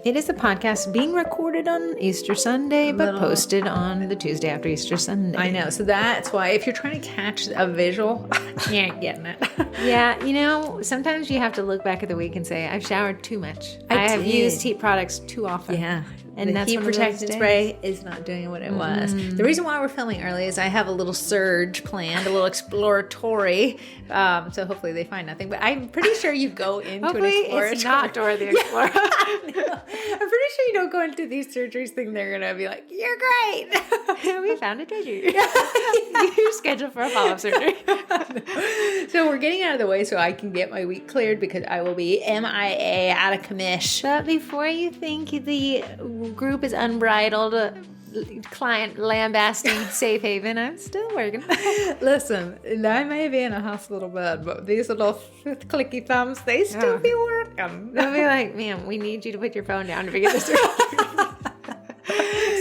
It is a podcast being recorded on Easter Sunday, but posted on the Tuesday after Easter Sunday. I know. So that's why if you're trying to catch a visual, you ain't getting it. Yeah, you know, sometimes you have to look back at the week and say, I've showered too much. I have used heat products too often. Yeah. And the heat protectant spray is not doing what it was. The reason why we're filming early is I have a little surge planned, a little exploratory. So hopefully they find nothing. But I'm pretty sure you go into Hopefully an exploratory. it's not Dora the Explorer. No, I'm pretty sure you don't go into these surgeries thing. They're going to be like, you're great. We found a treasure. You're scheduled for a follow-up surgery. So we're getting out of the way so I can get my week cleared because I will be MIA out of commish. But before you think the group is unbridled, client lambasting safe haven, I'm still working. Listen, I may be in a hospital bed, but these little clicky thumbs, they still be working. They'll be like, ma'am, we need you to put your phone down to begin this surgery.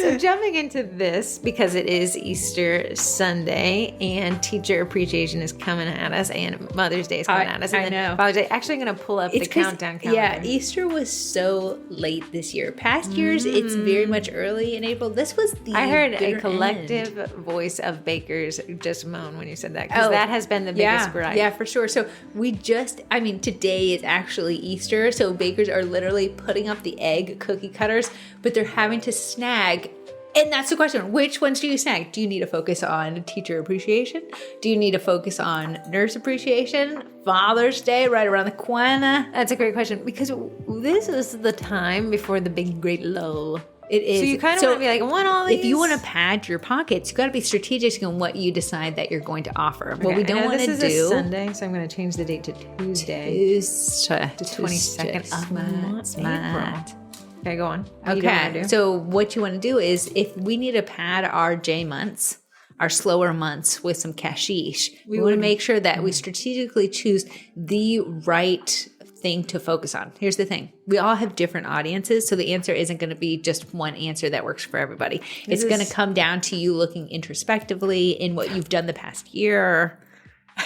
So jumping into this, because it is Easter Sunday and Teacher Appreciation is coming at us and Mother's Day is coming at us. And I know. Father's Day. Actually, I'm going to pull up the countdown calendar. Yeah, Easter was so late this year. Past years, it's very much early in April. This was the I heard a bitter collective end. voice of bakers just moan when you said that, because that has been the biggest gripe. Yeah, for sure. So today is actually Easter. So bakers are literally putting up the egg cookie cutters, but they're having to snag. And that's the question. Which ones do you snag? Do you need to focus on teacher appreciation? Do you need to focus on nurse appreciation? Father's Day right around the corner? That's a great question, because this is the time before the big great lull. It is. So you kind of want to be like, I want all these. If you want to pad your pockets, you got to be strategic in what you decide that you're going to offer. Okay, what we don't want to do. This is a Sunday, so I'm going to change the date to Tuesday. The 22nd of April. Okay, go on. Okay, so what you want to do is, if we need to pad our J months, our slower months with some cashish, we want to make sure that we strategically choose the right thing to focus on. Here's the thing. We all have different audiences, so the answer isn't going to be just one answer that works for everybody. It's going to come down to you looking introspectively in what you've done the past year.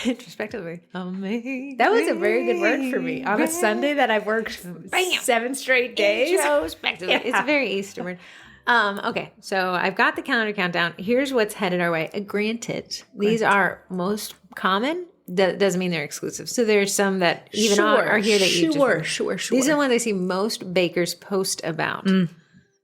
Introspectively. Amazing. That was a very good word for me. On a Sunday that I've worked 7 straight days. Introspectively. Yeah. It's a very Easter word. Okay, so I've got the calendar countdown. Here's what's headed our way. Granted, these are most common. That doesn't mean they're exclusive. So there's some that even are here that you just... Sure. These are the ones I see most bakers post about.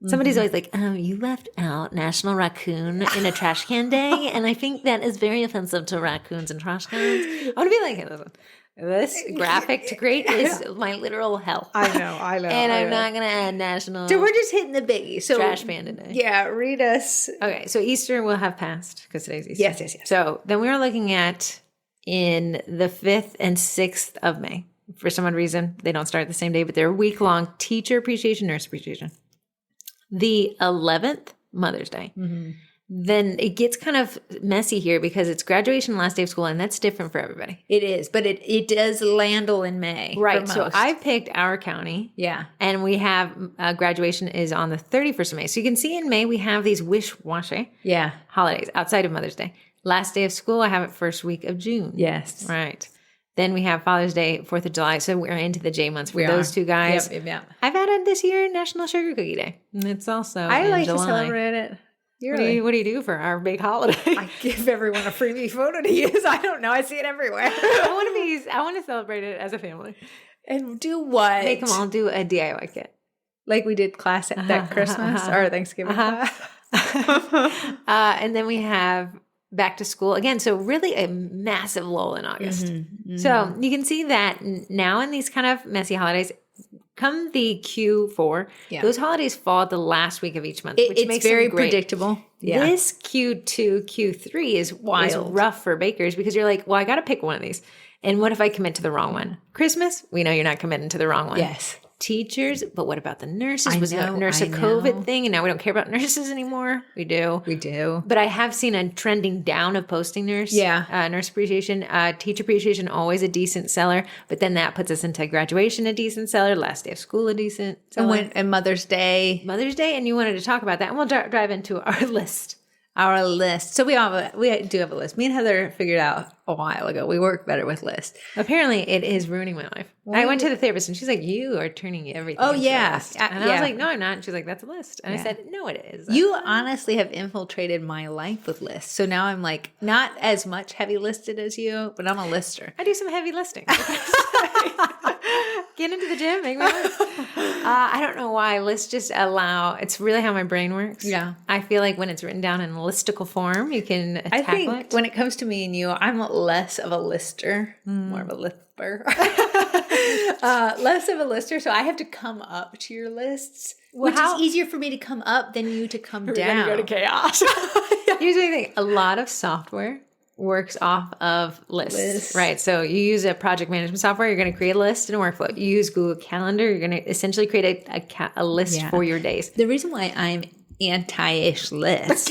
Somebody's always like, you left out National Raccoon in a Trash Can Day, and I think that is very offensive to raccoons and trash cans. I want to be like, hey, listen, this graphic to create is my literal hell. I know. And I'm not going to add National... So we're just hitting the biggie. So Trash Panda Day. Yeah, read us. Okay, so Easter will have passed, because today's Easter. Yes. So then we are looking at in the 5th and 6th of May. For some odd reason, they don't start the same day, but they're week-long Teacher Appreciation, Nurse Appreciation. The 11th, Mother's Day. Then it gets kind of messy here because it's graduation, last day of school, and that's different for everybody. It is, but it does landle in May. Right. So I've picked our county. Yeah. And we have graduation is on the 31st of May. So you can see in May we have these wish-washy holidays outside of Mother's Day. Last day of school, I have it first week of June. Yes. Right. Then we have Father's Day, 4th of July. So we're into the J months for those two guys. Yep. I've added this year National Sugar Cookie Day. And it's also I like July. to celebrate it. What do you do for our big holiday? I give everyone a freebie photo to use. I don't know. I see it everywhere. I want to celebrate it as a family. And do what? Make them all do a DIY kit. Like we did class at that Christmas or Thanksgiving class. And then we have back to school again. So really a massive lull in August. So you can see that now in these kind of messy holidays, come the Q4, those holidays fall at the last week of each month, which makes very them great. predictable. Yeah. This Q2, Q3 is rough for bakers because you're like, well, I got to pick one of these. And what if I commit to the wrong one? Christmas, we know you're not committing to the wrong one. Yes. Teachers, but what about the nurses? Was the nurse a COVID thing? And now we don't care about nurses anymore. We do. But I have seen a trending down of posting nurse. Nurse appreciation. Teacher appreciation, always a decent seller. But then that puts us into graduation, a decent seller. Last day of school, a decent seller. And Mother's Day. And you wanted to talk about that. And we'll drive into our list. So we do have a list. Me and Heather figured out a while ago. We work better with lists. Apparently, it is ruining my life. I went to the therapist and she's like, you are turning everything into a list. And I was like, no, I'm not. And she's like, that's a list. And I said, no, it is. You honestly have infiltrated my life with lists. So now I'm like, not as much heavy listed as you, but I'm a lister. I do some heavy listing. Get into the gym, make me list. I don't know why. Lists just allow, it's really how my brain works. Yeah. I feel like when it's written down in listicle form, you can tackle I think it. when it comes to me and you, I'm less of a lister, more of a lisper. Less of a lister, so I have to come up to your lists, which is easier for me to come up than you to come down. Go to chaos. Here's the thing. A lot of software works off of lists, right? So you use a project management software, you're going to create a list and a workflow. You use Google Calendar, you're going to essentially create a list for your days. The reason why I'm anti-ish list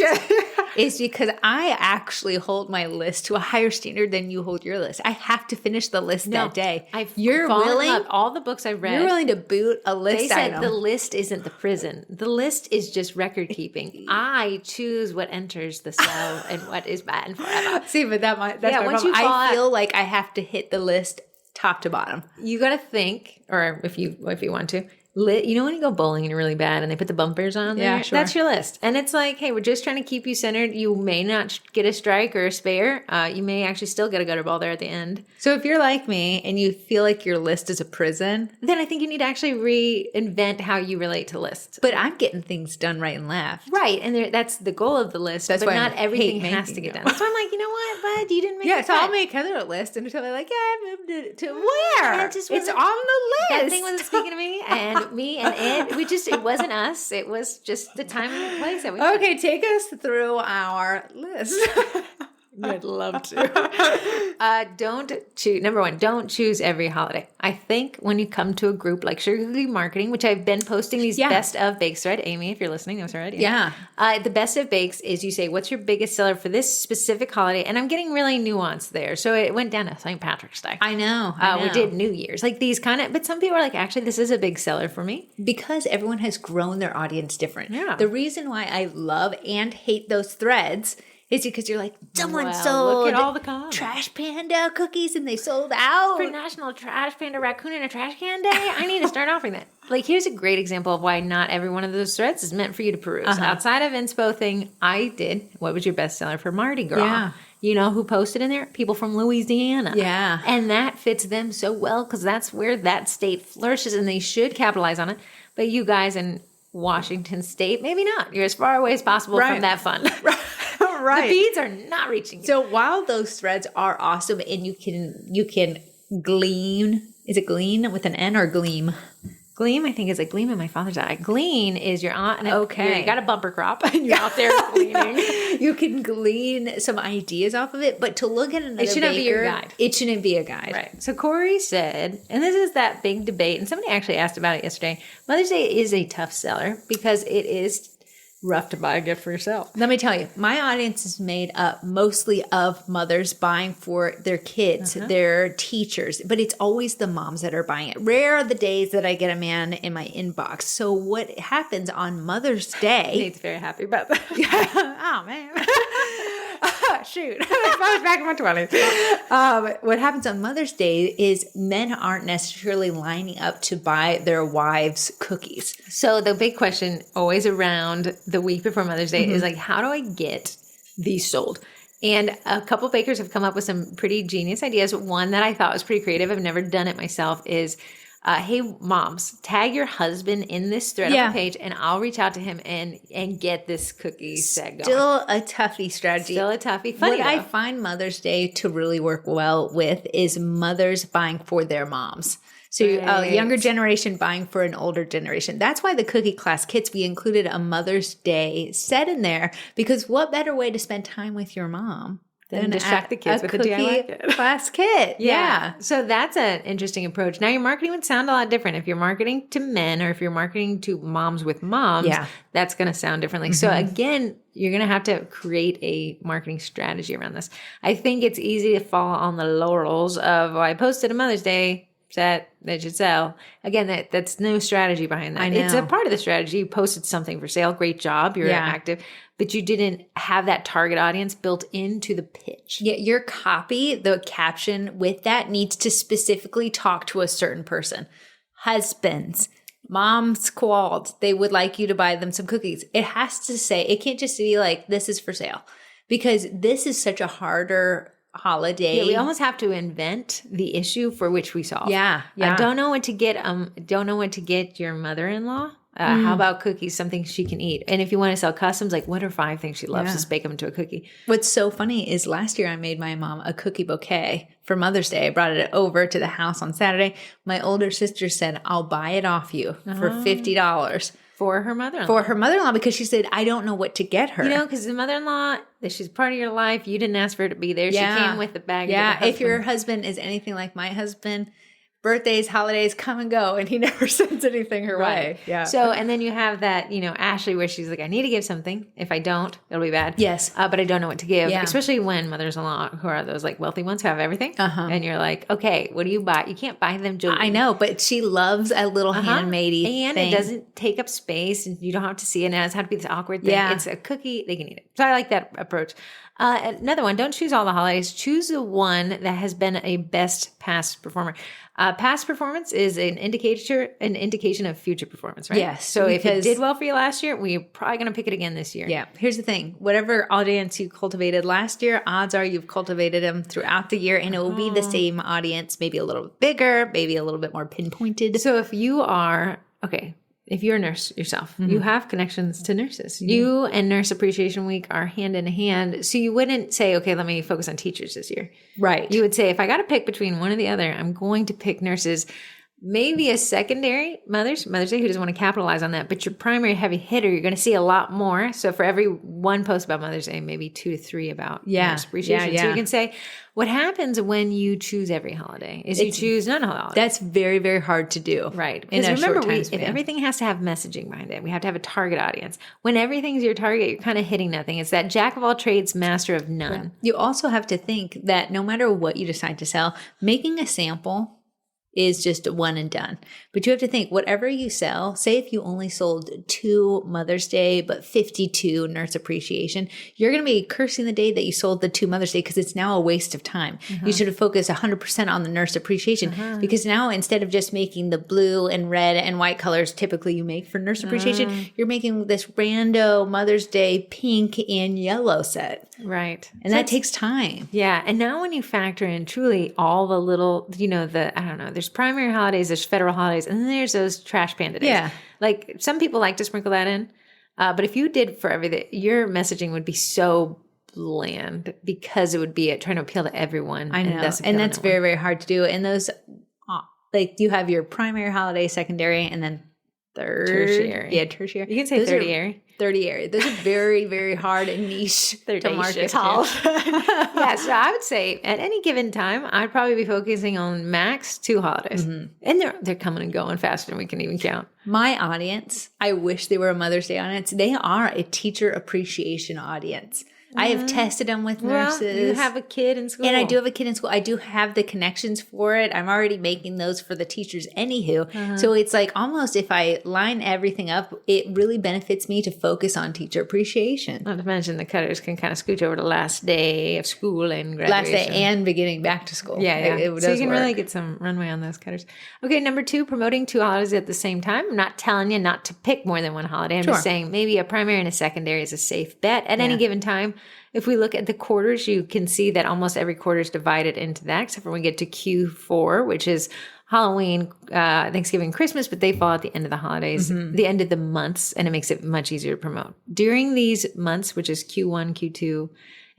is because I actually hold my list to a higher standard than you hold your list. I have to finish the list that day. You're willing, all the books I've read. You're willing to boot a list They said item. the list isn't the prison. The list is just record keeping. I choose what enters the cell and what is banned forever. See, but that's my problem. I feel like I have to hit the list top to bottom. You got to think, or if you want to, you know when you go bowling and you're really bad and they put the bumpers on there? Yeah, sure. That's your list. And it's like, hey, we're just trying to keep you centered. You may not get a strike or a spare. You may actually still get a gutter ball there at the end. So if you're like me and you feel like your list is a prison, then I think you need to actually reinvent how you relate to lists. But I'm getting things done right and left. Right. And that's the goal of the list. But not everything has to get done. That's why I'm like, you know what, bud? You didn't make it. So I'll make Heather a list until they're like, I moved it to where? It's on the list. That thing wasn't speaking to me. And me and it wasn't us. It was just the time and the place that we Okay, take us through our list. I'd love to. Don't choose. Number one, don't choose every holiday. I think when you come to a group like Sugar Cookie Marketing, which I've been posting these best of bakes thread. Amy, if you're listening, that was her idea. Yeah. The best of bakes is you say, what's your biggest seller for this specific holiday? And I'm getting really nuanced there. So it went down to St. Patrick's Day. I know. We did New Year's. Like these kind of, but some people are like, actually, this is a big seller for me. Because everyone has grown their audience different. Yeah. The reason why I love and hate those threads is because you're like, someone sold look at all the comments. Trash Panda cookies and they sold out. For National Trash Panda Raccoon in a Trash Can Day, I need to start offering that. Like, here's a great example of why not every one of those threads is meant for you to peruse. Outside of inspo thing, I did, what was your bestseller for Mardi Gras? Yeah. You know who posted in there? People from Louisiana. Yeah. And that fits them so well because that's where that state flourishes and they should capitalize on it. But you guys in Washington State, maybe not. You're as far away as possible from that fun. Right. The beads are not reaching you. So while those threads are awesome and you can glean, is it glean with an N or gleam? Gleam, I think, is a gleam in my father's eye. Glean is you're on. Okay. You got a bumper crop and you're out there gleaning. You can glean some ideas off of it, but to look at another It shouldn't baker, be your guide. It shouldn't be a guide. Right. So Corey said, and this is that big debate, and somebody actually asked about it yesterday. Mother's Day is a tough seller because it is rough to buy a gift for yourself. Let me tell you, my audience is made up mostly of mothers buying for their kids, their teachers, but it's always the moms that are buying it. Rare are the days that I get a man in my inbox. So what happens on Mother's Day? Nate's very happy about that. Oh, man. Shoot. I was back in my 20s. What happens on Mother's Day is men aren't necessarily lining up to buy their wives cookies. So the big question always around the week before Mother's Day is like, how do I get these sold? And a couple bakers have come up with some pretty genius ideas. One that I thought was pretty creative, I've never done it myself, is hey, moms, tag your husband in this thread on the page, and I'll reach out to him and get this cookie set going. Still a toughie strategy. Still a toughie. Funny, what I find Mother's Day to really work well with is mothers buying for their moms. So a younger generation buying for an older generation. That's why the Cookie Class Kits, we included a Mother's Day set in there, because what better way to spend time with your mom than distract the kids with the DIY kit. Class kit. Yeah. So that's an interesting approach. Now your marketing would sound a lot different. If you're marketing to men or if you're marketing to moms with moms, that's going to sound differently. So again, you're going to have to create a marketing strategy around this. I think it's easy to fall on the laurels of, I posted a Mother's Day set that should sell. Again, that's no strategy behind that. I know. It's a part of the strategy. You posted something for sale. Great job. You're active. But you didn't have that target audience built into the pitch. Yeah, your copy, the caption with that needs to specifically talk to a certain person. Husbands, moms called. They would like you to buy them some cookies. It has to say, it can't just be like, this is for sale. Because this is such a harder holiday. Yeah, we almost have to invent the issue for which we solve. Yeah. Don't know what to get your mother-in-law. How about cookies, something she can eat? And if you want to sell customs, like what are 5 things she loves? Just bake them into a cookie. What's so funny is last year I made my mom a cookie bouquet for Mother's Day. I brought it over to the house on Saturday. My older sister said, I'll buy it off you for $50. For her mother-in-law. For her mother-in-law, because she said, I don't know what to get her. You know, because the mother-in-law, she's part of your life. You didn't ask for her to be there. She came with the bag. Yeah, if your husband is anything like my husband, birthdays, holidays come and go, and he never sends anything her way. Yeah. So, and then you have that, Ashley, where she's like, I need to give something. If I don't, it'll be bad. Yes. But I don't know what to give. Yeah. Especially when mothers-in-law, who are those like wealthy ones who have everything. And you're like, okay, what do you buy? You can't buy them jewelry. I know, but she loves a little handmade and thing. it doesn't take up space, and you don't have to see it. And it doesn't have to be this awkward thing. Yeah. It's a cookie. They can eat it. So I like that approach. Another one, don't choose all the holidays. Choose the one that has been a best past performer. Past performance is an indication of future performance, right? Yes. So if it did well for you last year, we're probably going to pick it again this year. Yeah. Here's the thing. Whatever audience you cultivated last year, odds are you've cultivated them throughout the year, and it will be the same audience, maybe a little bigger, maybe a little bit more pinpointed. So if you are, if you're a nurse yourself, you have connections to nurses. You and Nurse Appreciation Week are hand in hand. So you wouldn't say, okay, let me focus on teachers this year. Right. You would say, if I got to pick between one or the other, I'm going to pick nurses. Maybe a secondary Mother's Day, who doesn't want to capitalize on that, but your primary heavy hitter, you're going to see a lot more. So for every one post about Mother's Day, maybe 2 to 3 about Nurse Appreciation. So you can say, what happens when you choose every holiday is you choose none of the holidays. That's very, very hard to do. Right. Because remember, if everything has to have messaging behind it, we have to have a target audience. When everything's your target, you're kind of hitting nothing. It's that jack of all trades, master of none. Yeah. You also have to think that no matter what you decide to sell, making a sample is just a one and done. But you have to think, whatever you sell, say if you only sold 2 Mother's Day, but 52 Nurse Appreciation, you're going to be cursing the day that you sold the 2 Mother's Day because it's now a waste of time. You should have focused 100% on the Nurse Appreciation because now instead of just making the blue and red and white colors typically you make for Nurse Appreciation, you're making this rando Mother's Day pink and yellow set. Right. And that takes time. Yeah. And now when you factor in truly all the little, there's primary holidays, there's federal holidays, and then there's those trash panda days. Yeah. Like some people like to sprinkle that in. But if you did for everything, your messaging would be so bland because it would be trying to appeal to everyone. I know. And that's very, very hard to do. And those, like you have your primary holiday, secondary, and then tertiary. Yeah, tertiary. You can say 30-ary. 30-ary. Those are very, very hard and niche to market. Yeah, so I would say at any given time, I'd probably be focusing on max 2 holidays. And they're coming and going faster than we can even count. My audience, I wish they were a Mother's Day audience. They are a teacher appreciation audience. I have tested them with nurses. Well, you have a kid in school. And I do have a kid in school. I do have the connections for it. I'm already making those for the teachers anywho. So it's like almost if I line everything up, it really benefits me to focus on teacher appreciation. Not to mention the cutters can kind of scooch over to last day of school and graduation. Last day and beginning back to school. Yeah. It so you can really get some runway on those cutters. Okay, number 2, promoting 2 holidays at the same time. I'm not telling you not to pick more than one holiday. I'm just saying maybe a primary and a secondary is a safe bet at any given time. If we look at the quarters, you can see that almost every quarter is divided into that, except for when we get to Q4, which is Halloween, Thanksgiving, Christmas, but they fall at the end of the holidays, the end of the months, and it makes it much easier to promote. During these months, which is Q1, Q2,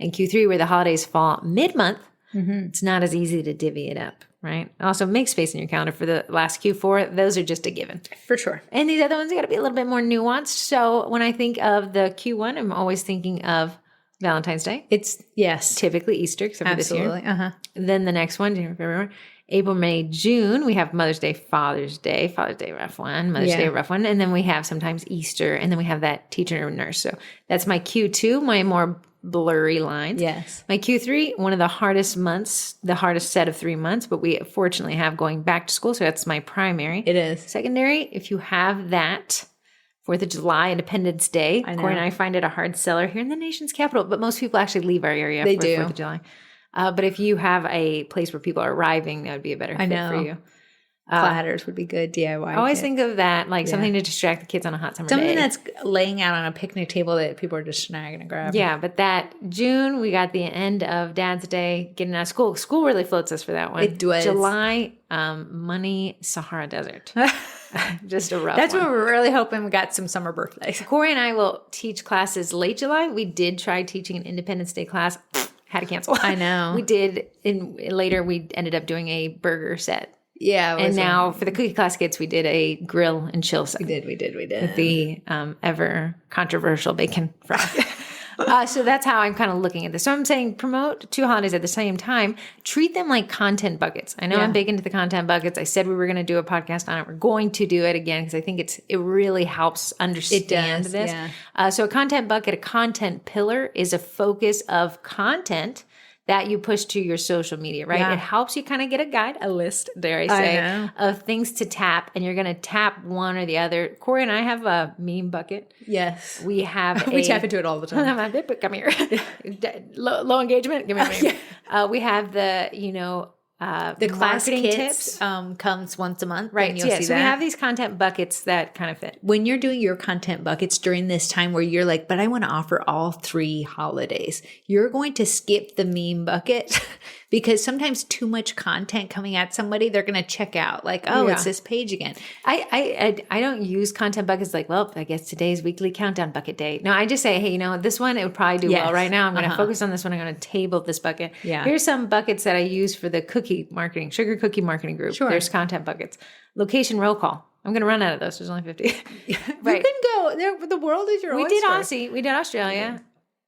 and Q3, where the holidays fall mid-month, it's not as easy to divvy it up, right? Also, make space in your calendar for the last Q4. Those are just a given. For sure. And these other ones got to be a little bit more nuanced. So when I think of the Q1, I'm always thinking of Valentine's Day. It's typically Easter, except for this year. Absolutely. Then the next one, January, February, April, May, June, we have Mother's Day, Father's Day, rough one, Mother's Day, rough one. And then we have sometimes Easter, and then we have that teacher or nurse. So that's my Q2, my more blurry lines. Yes. My Q3, one of the hardest months, the hardest set of 3 months, but we fortunately have going back to school. So that's my primary. It is. Secondary, if you have that 4th of July, Independence Day. Corey and I find it a hard seller here in the nation's capital, but most people actually leave our area for 4th of July. But if you have a place where people are arriving, that would be a better fit for you. Platters would be good, DIY. I always think of that, like something to distract the kids on a hot summer day. Something that's laying out on a picnic table that people are just snagging and grabbing. Yeah, but that June, we got the end of Dad's Day, getting out of school. School really floats us for that one. It does. July, money, Sahara Desert. Just a rough That's one. when we're really hoping we got some summer birthdays. Corey and I will teach classes late July. We did try teaching an Independence Day class. Had to cancel. I know. We did. Later, we ended up doing a burger set. Yeah. And now for the cookie class kids, we did a grill and chill set. We did. With the ever controversial bacon fry. So that's how I'm kind of looking at this. So I'm saying promote 2 holidays at the same time. Treat them like content buckets. I know I'm big into the content buckets. I said we were going to do a podcast on it. We're going to do it again because I think it really helps understand this. Yeah. So a content bucket, a content pillar is a focus of content that you push to your social media, right? Yeah. It helps you kind of get a guide, a list, dare I say, of things to tap, and you're going to tap one or the other. Corey and I have a meme bucket. Yes. We have we tap into it all the time. But come here. Low engagement, give me a meme. We have the, the class kits tips comes once a month. Right. So we have these content buckets that kind of fit. When you're doing your content buckets during this time where you're like, but I want to offer all 3 holidays, you're going to skip the meme bucket because sometimes too much content coming at somebody, they're going to check out like, it's this page again. I don't use content buckets like, well, I guess today's weekly countdown bucket day. No, I just say, hey, this one, it would probably do well right now. I'm going to focus on this one. I'm going to table this bucket. Yeah. Here's some buckets that I use for the sugar cookie marketing group. Sure. There's content buckets. Location roll call. I'm going to run out of those. There's only 50. Right. You can go there. The world is your oyster. We did Aussie. We did Australia. Yeah.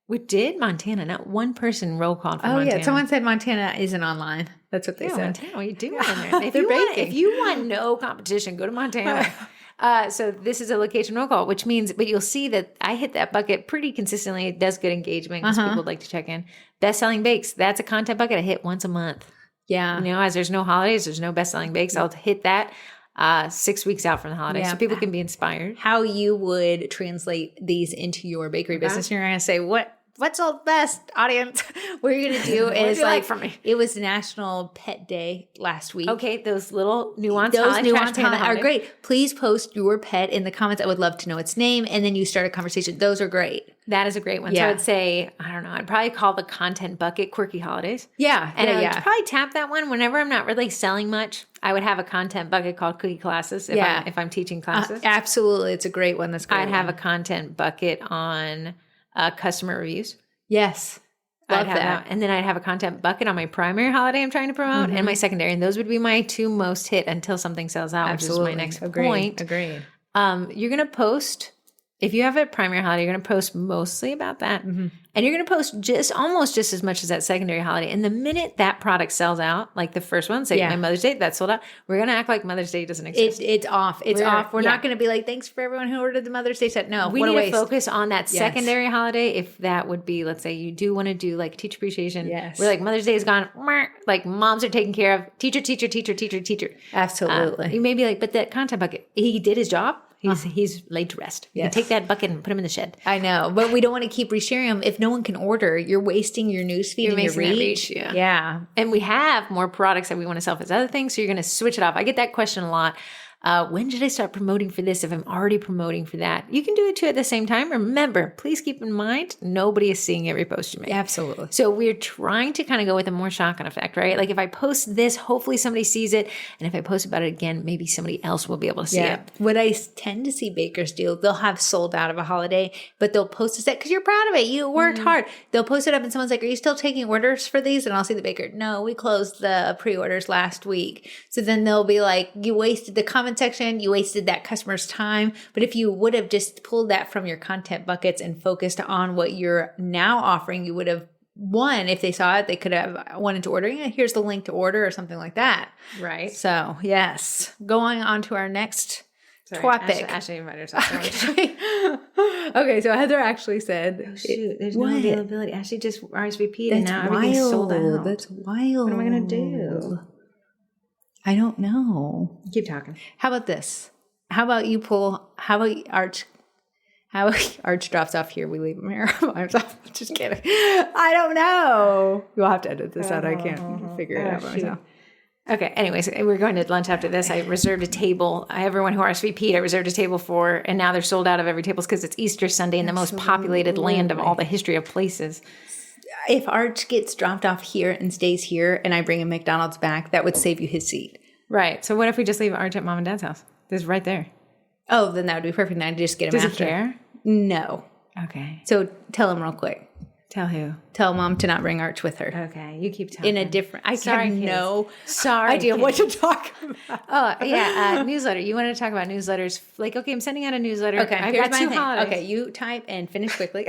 We did Montana. Not one person roll called for Montana. Yeah. Someone said Montana isn't online. That's what they said. Montana, what are you doing in there? If you want no competition, go to Montana. So this is a location roll call, which means, but you'll see that I hit that bucket pretty consistently. It does good engagement because people like to check in. Best-selling bakes. That's a content bucket I hit once a month. Yeah. As there's no holidays, there's no best-selling bakes. I'll hit that 6 weeks out from the holidays so people can be inspired. How you would translate these into your bakery business. You're going to say, what's all best, audience? What you're going to do is like for me. It was National Pet Day last week. Okay, those little nuanced highlights are great. Please post your pet in the comments. I would love to know its name. And then you start a conversation. Those are great. That is a great one. Yeah. So I would say, I don't know, I'd probably call the content bucket Quirky Holidays. Yeah. And I would probably tap that one whenever I'm not really selling much. I would have a content bucket called Cookie Classes if I'm teaching classes. Absolutely. It's a great one. I'd have a content bucket on customer reviews. Yes. Love that. And then I'd have a content bucket on my primary holiday I'm trying to promote and my secondary. And those would be my 2 most hit until something sells out, which is my next point. Agreed. You're going to post, if you have a primary holiday, you're going to post mostly about that. And you're going to post almost just as much as that secondary holiday. And the minute that product sells out, like the first one, say my Mother's Day, that sold out, we're going to act like Mother's Day doesn't exist. It's off. It's off. We're not going to be like, thanks for everyone who ordered the Mother's Day set. No, we need to focus on that secondary holiday. If that would be, let's say you do want to do like teacher appreciation. Yes. We're like, Mother's Day is gone. Like moms are taken care of. Teacher. Absolutely. You may be like, but that content bucket, he did his job. He's laid to rest. You can take that bucket and put him in the shed. I know, but we don't want to keep resharing them. If no one can order, you're wasting your newsfeed and your reach. Yeah. And we have more products that we want to sell for other things, so you're going to switch it off. I get that question a lot. When should I start promoting for this if I'm already promoting for that? You can do it too at the same time. Remember, please keep in mind, nobody is seeing every post you make. Absolutely. So we're trying to kind of go with a more shotgun effect, right? Like if I post this, hopefully somebody sees it. And if I post about it again, maybe somebody else will be able to see it. What I tend to see bakers do, they'll have sold out of a holiday, but they'll post a set because you're proud of it. You worked hard. They'll post it up and someone's like, are you still taking orders for these? And I'll see the baker, no, we closed the pre-orders last week. So then they'll be like, you wasted the comment section, you wasted that customer's time. But if you would have just pulled that from your content buckets and focused on what you're now offering, you would have if they saw it, they could have wanted to order. Here's the link to order or something like that. Right. So yes, going on to our next Topic. Ashley invited herself. Okay, so Heather actually said, Oh, shoot, there's What? no availability. Ashley just RSVP'd and That's now everything's sold wild. out. That's wild. What am I going to do? I don't know. Keep talking. How about this? How about Arch drops off here, we leave him here by himself. Just kidding. I don't know. You'll have to edit this out. I can't figure it out by myself. Okay, anyways, we're going to lunch after this. I reserved a table. Everyone who RSVP'd, I reserved a table for, and now they're sold out of every table because it's Easter Sunday in the most populated land of all the history of places. If Arch gets dropped off here and stays here and I bring a McDonald's back, that would save you his seat. Right. So what if we just leave Arch at mom and dad's house? This is right there. Oh, then that would be perfect. Now just get him Does after. he care? No. Okay. So tell him real quick. Tell who? Tell mom to not bring Arch with her. Okay, you keep talking. In a different... I have no Sorry, idea kids. what to talk about. Oh, yeah, newsletter. You wanted to talk about newsletters. Like, okay, I'm sending out a newsletter. Okay, I've here's got my 2 thing. holidays. Okay, you type and finish quickly.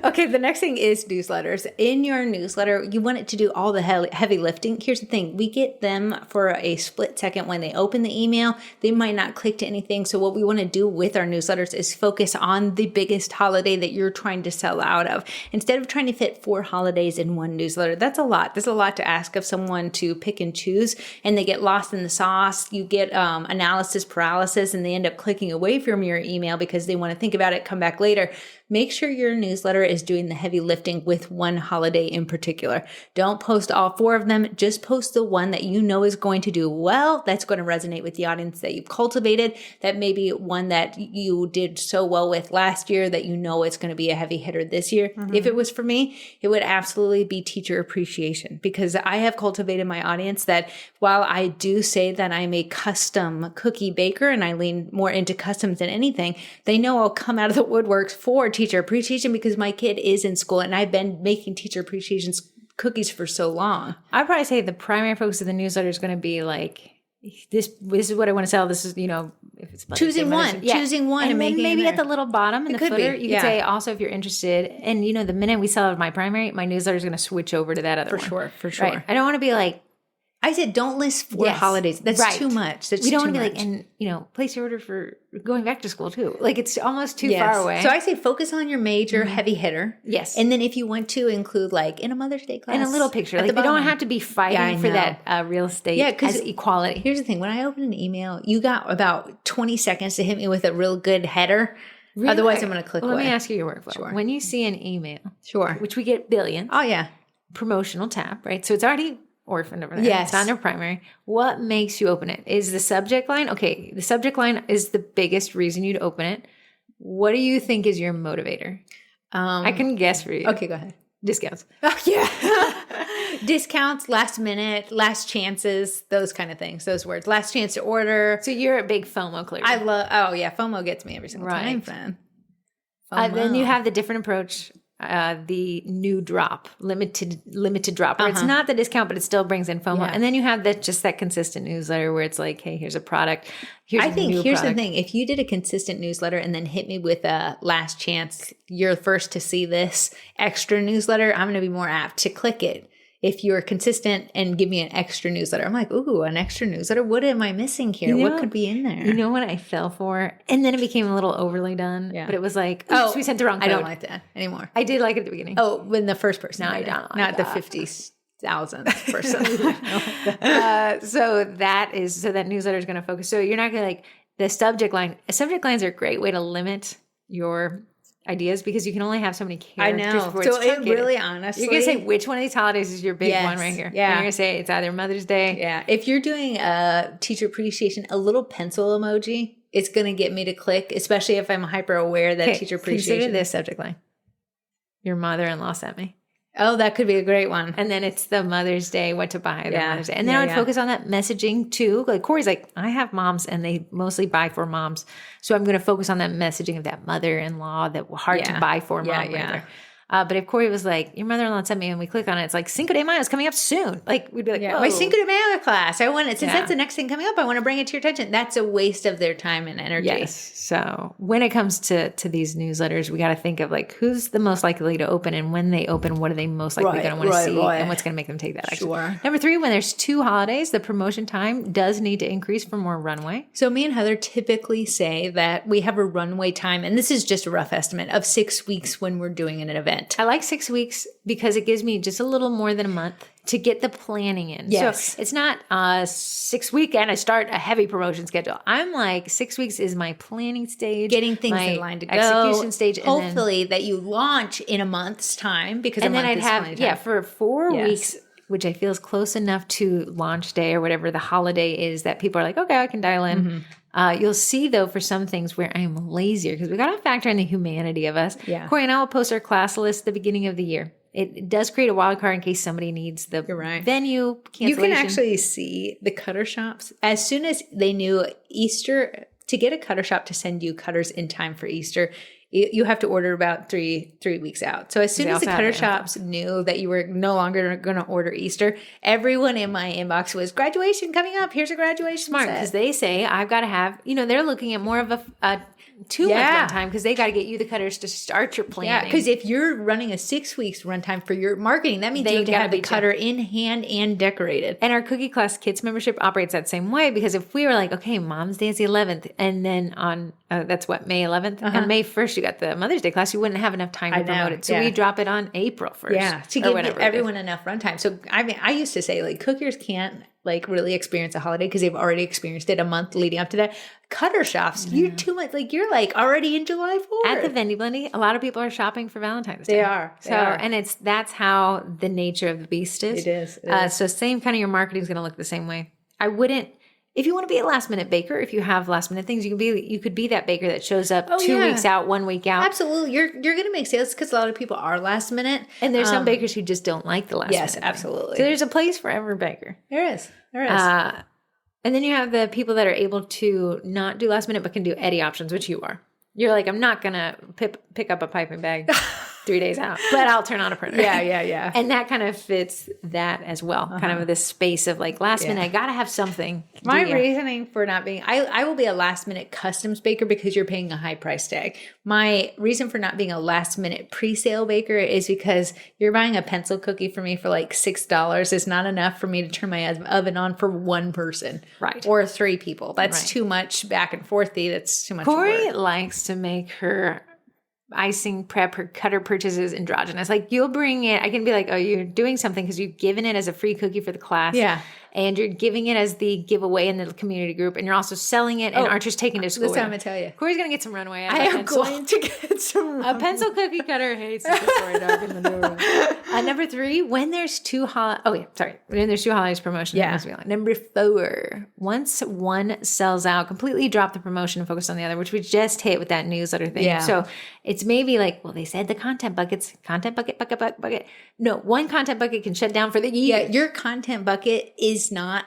Okay, the next thing is newsletters. In your newsletter, you want it to do all the heavy lifting. Here's the thing. We get them for a split second when they open the email. They might not click to anything. So what we want to do with our newsletters is focus on the biggest holiday that you're trying to sell out of. Instead of trying to fit 4 holidays in one newsletter, that's a lot. There's a lot to ask of someone to pick and choose, and they get lost in the sauce. You get analysis paralysis, and they end up clicking away from your email because they want to think about it, come back later. Make sure your newsletter is doing the heavy lifting with one holiday in particular. Don't post all 4 of them. Just post the one that you know is going to do well, that's going to resonate with the audience that you've cultivated, that maybe one that you did so well with last year that you know it's going to be a heavy hitter this year. Mm-hmm. If it was for me, it would absolutely be teacher appreciation, because I have cultivated my audience that while I do say that I'm a custom cookie baker and I lean more into customs than anything, they know I'll come out of the woodworks for teacher appreciation because my kid is in school and I've been making teacher appreciation cookies for so long. I'd probably say the primary focus of the newsletter is going to be like, this is what I want to sell. This is, if it's choosing one, and then maybe at the little bottom in the footer, you could say also if you're interested. And the minute we sell my primary, my newsletter is going to switch over to that other one. For sure. Right? I don't want to be like, I said, don't list 4 holidays. That's too much. We don't want to be like, and place your order for going back to school too. Like it's almost too far away. So I say focus on your major heavy hitter. Yes. And then if you want to include like in a Mother's Day class. And a little picture. Like we don't have to be fighting for that real estate as equality. Here's the thing. When I open an email, you got about 20 seconds to hit me with a real good header. Really? Otherwise, I'm going to click away. Let me ask you your workflow. Sure. When you see an email, which we get billions. Oh, yeah. Promotional tab, right? So it's already orphaned over there. Yes. It's on their primary. What makes you open it? Is the subject line? Okay, the subject line is the biggest reason you'd open it. What do you think is your motivator? I can guess for you. Okay, go ahead. Discounts. Oh, yeah. Discounts, last minute, last chances, those kind of things, those words. Last chance to order. So you're a big FOMO clear. FOMO gets me every single time, friend. Then you have the different approach. The new drop, limited drop, where it's not the discount, but it still brings in FOMO. Yeah. And then you have that consistent newsletter where it's like, hey, here's a product. Here's the thing. If you did a consistent newsletter and then hit me with a last chance, you're first to see this extra newsletter, I'm going to be more apt to click it. If you're consistent and give me an extra newsletter, I'm like, ooh, an extra newsletter. What am I missing here? What could be in there? You know what I fell for? And then it became a little overly done. Yeah. But it was like, we sent the wrong code. I don't like that anymore. I did like it at the beginning. Oh, when the first person. No, I don't. Not the 50,000th person. So that newsletter is going to focus. So you're not going to like the subject line. Subject lines are a great way to limit your ideas because you can only have so many characters. I know. So it really, honestly, you're gonna say which one of these holidays is your big one right here. Yeah, and you're gonna say it's either Mother's Day. Yeah, if you're doing a teacher appreciation, a little pencil emoji, it's gonna get me to click, especially if I'm hyper aware that teacher appreciation. Consider this subject line. Your mother-in-law sent me. Oh, that could be a great one. And then it's the Mother's Day, what to buy the Mother's Day. And then I would focus on that messaging too. Like Corey's like, I have moms and they mostly buy for moms. So I'm going to focus on that messaging of that mother-in-law, that hard to buy for mom. But if Corey was like, your mother-in-law sent me, and we click on it, it's like Cinco De Mayo is coming up soon. Like we'd be like, Yeah, whoa. my Cinco de Mayo class. I want it since that's the next thing coming up. I want to bring it to your attention. That's a waste of their time and energy. Yes. So when it comes to these newsletters, we got to think of like who's the most likely to open, and when they open, what are they most likely going to want to see, and what's going to make them take that action. Sure. Number 3, when there's 2 holidays, the promotion time does need to increase for more runway. So me and Heather typically say that we have a runway time, and this is just a rough estimate, of 6 weeks when we're doing an event. I like 6 weeks because it gives me just a little more than a month to get the planning in. Yes. So it's not 6 week and I start a heavy promotion schedule. I'm like 6 weeks is my planning stage. Getting things in line to go. Execution stage. Hopefully that you launch in a month's time because and a then month I'd is have, plenty of time. for 4 weeks, which I feel is close enough to launch day or whatever the holiday is that people are like, okay, I can dial in. You'll see, though, for some things where I am lazier because we got to factor in the humanity of us. Yeah. Corey and I will post our class list at the beginning of the year. It does create a wild card in case somebody needs the venue cancellation. You can actually see the cutter shops. As soon as they knew Easter, to get a cutter shop to send you cutters in time for Easter, you have to order about three weeks out. So as soon as the cutter shops knew that you were no longer going to order Easter, everyone in my inbox was, graduation coming up. Here's a graduation Smart, because they say I've got to have, they're looking at more of a 2 month runtime because they got to get you the cutters to start your planning. Yeah, because if you're running a 6 weeks runtime for your marketing, that means you have to have the cutter in hand and decorated. And our Cookie Class Kids membership operates that same way because if we were like, okay, Mom's Day is the 11th, and then on, that's what, May 11th? And May 1st, you got the Mother's Day class, you wouldn't have enough time to promote it. So we drop it on April 1st. Yeah, to give everyone enough runtime. So, I used to say, like, cookers can't, like, really experience a holiday because they've already experienced it a month leading up to that. Cutter shops, you're too much, like, you're, like, already in July 4th. At the Vendy Blendy, a lot of people are shopping for Valentine's Day. They are. And that's how the nature of the beast is. It is. So same kind of your marketing is going to look the same way. I wouldn't, if you want to be a last minute baker, if you have last minute things, you could be that baker that shows up 2 weeks out, 1 week out. Absolutely. You're going to make sales because a lot of people are last minute. And there's some bakers who just don't like the last minute. Yes, absolutely. So there's a place for every baker. There is. And then you have the people that are able to not do last minute but can do Eddie options, which you are. You're like, I'm not going to pick up a piping bag 3 days out, but I'll turn on a printer. Yeah. And that kind of fits that as well. Kind of this space of like last minute, I got to have something. My reasoning for not being, I will be a last minute customs baker because you're paying a high price tag. My reason for not being a last minute pre-sale baker is because you're buying a pencil cookie for me for like $6 is not enough for me to turn my oven on for one person. Right. Or 3 people. That's too much back and forthy. That's too much Corey work. likes to make her icing prep, her cutter purchases androgynous. Like you'll bring it, I can be like, oh, you're doing something because you've given it as a free cookie for the class. Yeah. And you're giving it as the giveaway in the community group. And you're also selling it and Archer's taking it to school. This time I'm going to tell you. Corey's going to get some runway. I am going to get some runway. A pencil cookie cutter hates the Corey dog in the door. Number 3, when there's 2 when there's 2 holidays promotion. Yeah. Number 4, once one sells out, completely drop the promotion and focus on the other, which we just hit with that newsletter thing. Yeah. So it's maybe like, well, they said the content buckets, content bucket. No, one content bucket can shut down for the year. Yeah, your content bucket is not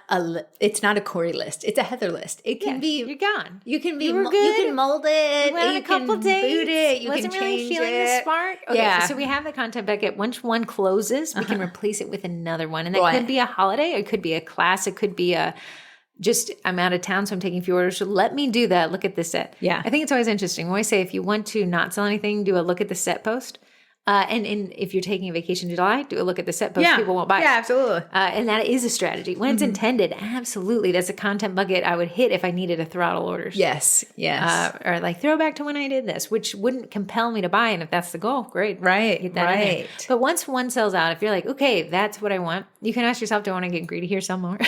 it's not a Corey list. It's a Heather list. It can be you're gone. You can be you you can mold it. You went on a couple days. Boot it. You wasn't can really change feeling it. the spark. Okay, so we have the content bucket. Once one closes, we can replace it with another one, and that could be a holiday. It could be a class. It could be I'm out of town, so I'm taking a few orders. So let me do that. Look at the set. Yeah. I think it's always interesting. When I say if you want to not sell anything, do a look at the set post. And if you're taking a vacation in July, do a look at the set post. People won't buy it. Yeah, absolutely. And that is a strategy. When it's intended, absolutely. That's a content bucket I would hit if I needed to throttle orders. Yes. Or like throw back to when I did this, which wouldn't compel me to buy. And if that's the goal, great. Right. Get that in there. But once one sells out, if you're like, okay, that's what I want, you can ask yourself, do I want to get greedy here some more?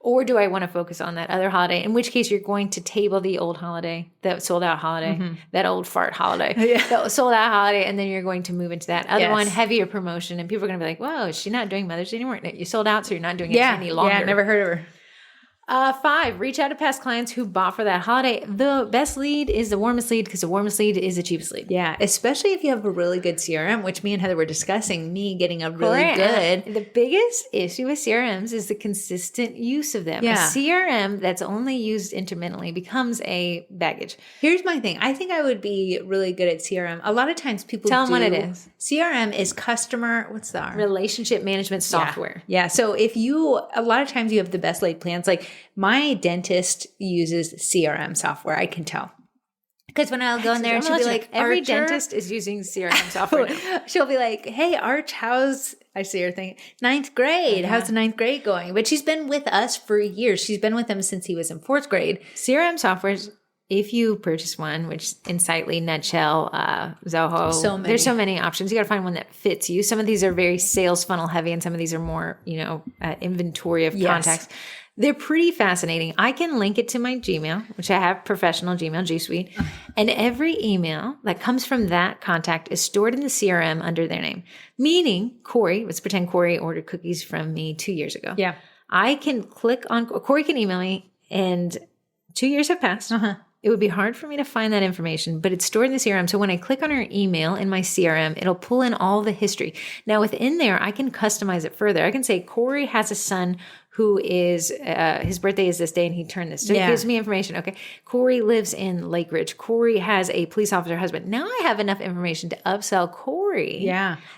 Or do I want to focus on that other holiday? In which case you're going to table the old holiday, that sold out holiday, that old fart holiday, that sold out holiday. And then you're going to move into that other one, heavier promotion. And people are going to be like, whoa, is she not doing Mother's Day anymore? You sold out, so you're not doing it any longer. Yeah, never heard of her. 5, reach out to past clients who bought for that holiday. The best lead is the warmest lead because the warmest lead is the cheapest lead. Yeah, especially if you have a really good CRM, which me and Heather were discussing, me getting a really good. The biggest issue with CRMs is the consistent use of them. Yeah. A CRM that's only used intermittently becomes a baggage. Here's my thing. I think I would be really good at CRM. A lot of times people Tell them what it is. CRM is customer, what's the R? Relationship management software. Yeah. So a lot of times you have the best laid plans. Like my dentist uses CRM software. I can tell. Because when I'll go in there and she'll be like, every Archer, dentist is using CRM software now. She'll be like, hey, Arch, I see her thing, 9th grade. How's the 9th grade going? But she's been with us for years. She's been with him since he was in 4th grade. CRM softwares, if you purchase one, which Insightly, Nutshell, Zoho, there's so many options. You got to find one that fits you. Some of these are very sales funnel heavy and some of these are more, inventory of contacts. They're pretty fascinating. I can link it to my Gmail, which I have professional Gmail, G Suite. And every email that comes from that contact is stored in the CRM under their name. Meaning Corey, let's pretend Corey ordered cookies from me 2 years ago. Yeah. I can click on, Corey can email me and 2 years have passed. It would be hard for me to find that information, but it's stored in the CRM. So when I click on her email in my CRM, it'll pull in all the history. Now within there, I can customize it further. I can say Corey has a son who is, his birthday is this day and he turned this. So it gives me information. Okay. Corey lives in Lake Ridge. Corey has a police officer husband. Now I have enough information to upsell Corey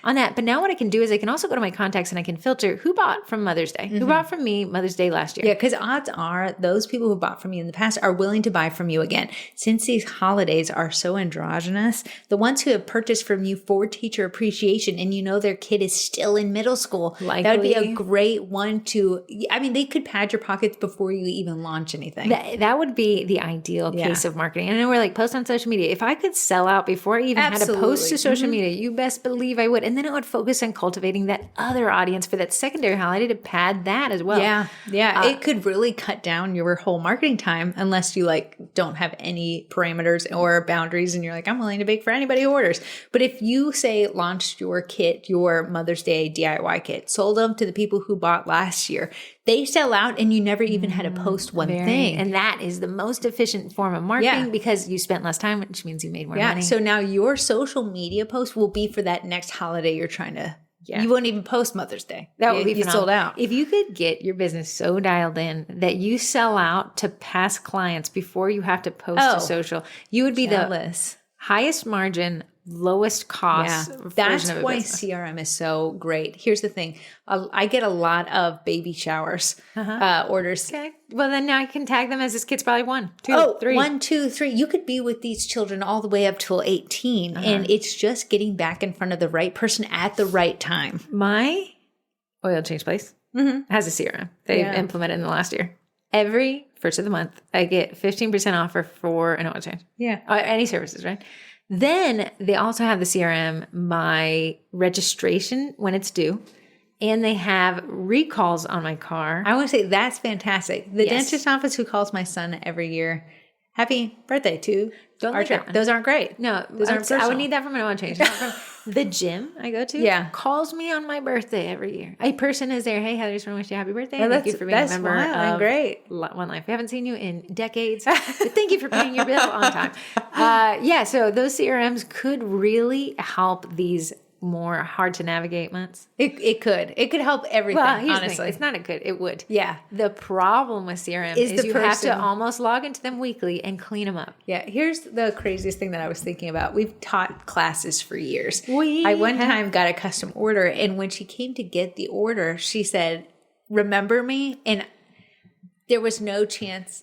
on that. But now what I can do is I can also go to my contacts and I can filter who bought from Mother's Day, who bought from me Mother's Day last year. Yeah. Because odds are those people who bought from you in the past are willing to buy from you again. Since these holidays are so androgynous, the ones who have purchased from you for teacher appreciation and their kid is still in middle school, that would be a great one to, they could pad your pockets before you even launch anything. That would be the ideal case of marketing. And I know we're like, post on social media. If I could sell out before I even had to post to social media, you best believe I would. And then it would focus on cultivating that other audience for that secondary holiday to pad that as well. Yeah. It could really cut down your whole marketing time unless you don't have any parameters or boundaries and you're like, I'm willing to bake for anybody who orders. But if you say launched your kit, your Mother's Day DIY kit, sold them to the people who bought last year, they sell out and you never even had to post one thing. And that is the most efficient form of marketing because you spent less time, which means you made more money. So now your social media post will be for that next holiday you're trying to, you won't even post Mother's Day. That would be sold out. If you could get your business so dialed in that you sell out to past clients before you have to post to social, you would be the highest margin, lowest cost. That's why CRM is so great. Here's the thing. I get a lot of baby showers orders. Okay. Well, then now I can tag them as this kid's probably 1, 2, 3. 1, 2, 3. You could be with these children all the way up till 18. And it's just getting back in front of the right person at the right time. My oil change place has a CRM they've implemented in the last year. Every first of the month, I get 15% offer for an oil change. Yeah. Any services, right? Then they also have the CRM, my registration when it's due, and they have recalls on my car. I want to say that's fantastic. The dentist office who calls my son every year, happy birthday to Archer. Those aren't great. No, those aren't personal. I would need that from an oil change. Not from the gym I go to. Calls me on my birthday every year. A person is there. Hey, Heather, just want to wish you a happy birthday. Thank you for being a member of great. One Life. We haven't seen you in decades, but thank you for paying your bill on time. So those CRMs could really help these more hard to navigate months. It could help everything. Well, honestly, it's not a good. It would. Yeah. The problem with CRM is you have to almost log into them weekly and clean them up. Yeah. Here's the craziest thing that I was thinking about. We've taught classes for years. I one time got a custom order, and when she came to get the order, she said, "Remember me?" And there was no chance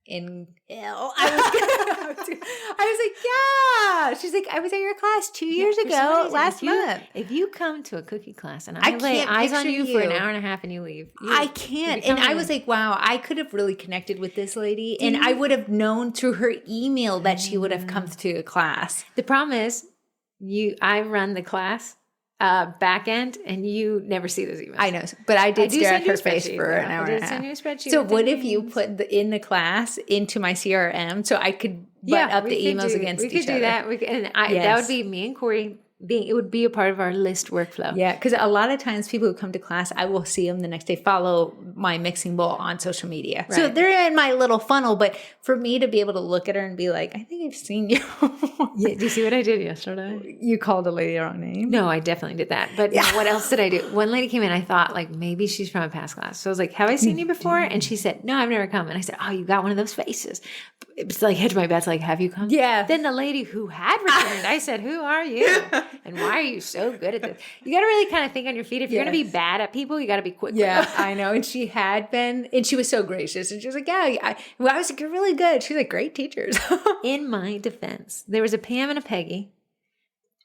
in hell. I was like, yeah. She's like, I was at your class 2 years ago, last month. If you come to a cookie class and I lay eyes on you for an hour and a half and you leave. I can't. And I was like, wow, I could have really connected with this lady. And I would have known through her email that she would have come to a class. The problem is I run the class back end and you never see those emails. I know, but I did stare at her face for an hour and a half. Send you a spreadsheet. So what if you put in the class into my CRM so I could butt up the emails against each other? We could do that. That would be me and Corey it would be a part of our list workflow. Yeah, because a lot of times people who come to class, I will see them the next day, follow my mixing bowl on social media. Right. So they're in my little funnel. But for me to be able to look at her and be like, I think I've seen you. Yeah, do you see what I did yesterday? You called a lady wrong name. No, I definitely did that. But what else did I do? One lady came in, I thought like maybe she's from a past class. So I was like, have I seen you before? And she said, no, I've never come. And I said, oh, you got one of those faces. It's like hedge my bets, like, have you come? Yeah. Then the lady who had returned, I said, who are you? And why are you so good at this? You got to really kind of think on your feet. If you're going to be bad at people, you got to be quick. Yeah, I know. And she had been, and she was so gracious. And she was like, yeah, I was like, you're really good. She's like, great teachers. In my defense, there was a Pam and a Peggy.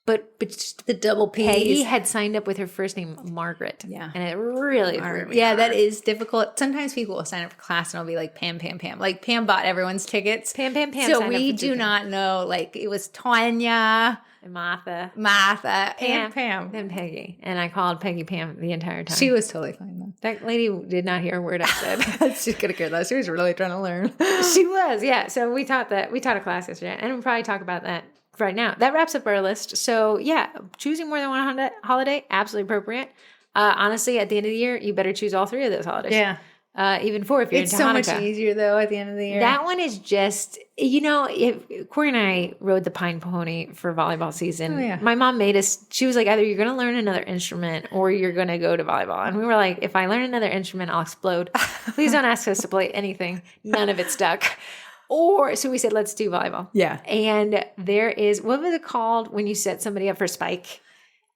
But the double P's. Peggy had signed up with her first name, Margaret. Yeah. And it really threw me Yeah, off. that is difficult. Sometimes people will sign up for class and it'll be like Pam, Pam, Pam. Like Pam bought everyone's tickets. Pam. So we do not know. Like it was Tanya, and Martha, and Pam. Then Peggy. And I called Peggy Pam the entire time. She was totally fine though. That lady did not hear a word I said. She's gonna care though. She was really trying to learn. She was, yeah. So we taught a class yesterday, and we'll probably talk about that right now. That wraps up our list. So yeah, choosing more than one holiday, absolutely appropriate. Honestly, at the end of the year, you better choose all 3 of those holidays. Yeah. Even 4 if you're it's into so Hanukkah. much easier though at the end of the year. That one is just, if Corey and I rode the Pine Pony for volleyball season. Oh, yeah. My mom made us, she was like, either you're going to learn another instrument or you're going to go to volleyball. And we were like, if I learn another instrument, I'll explode. Please don't ask us to play anything. None of it stuck. So we said, let's do volleyball. Yeah. And there is, what was it called when you set somebody up for spike?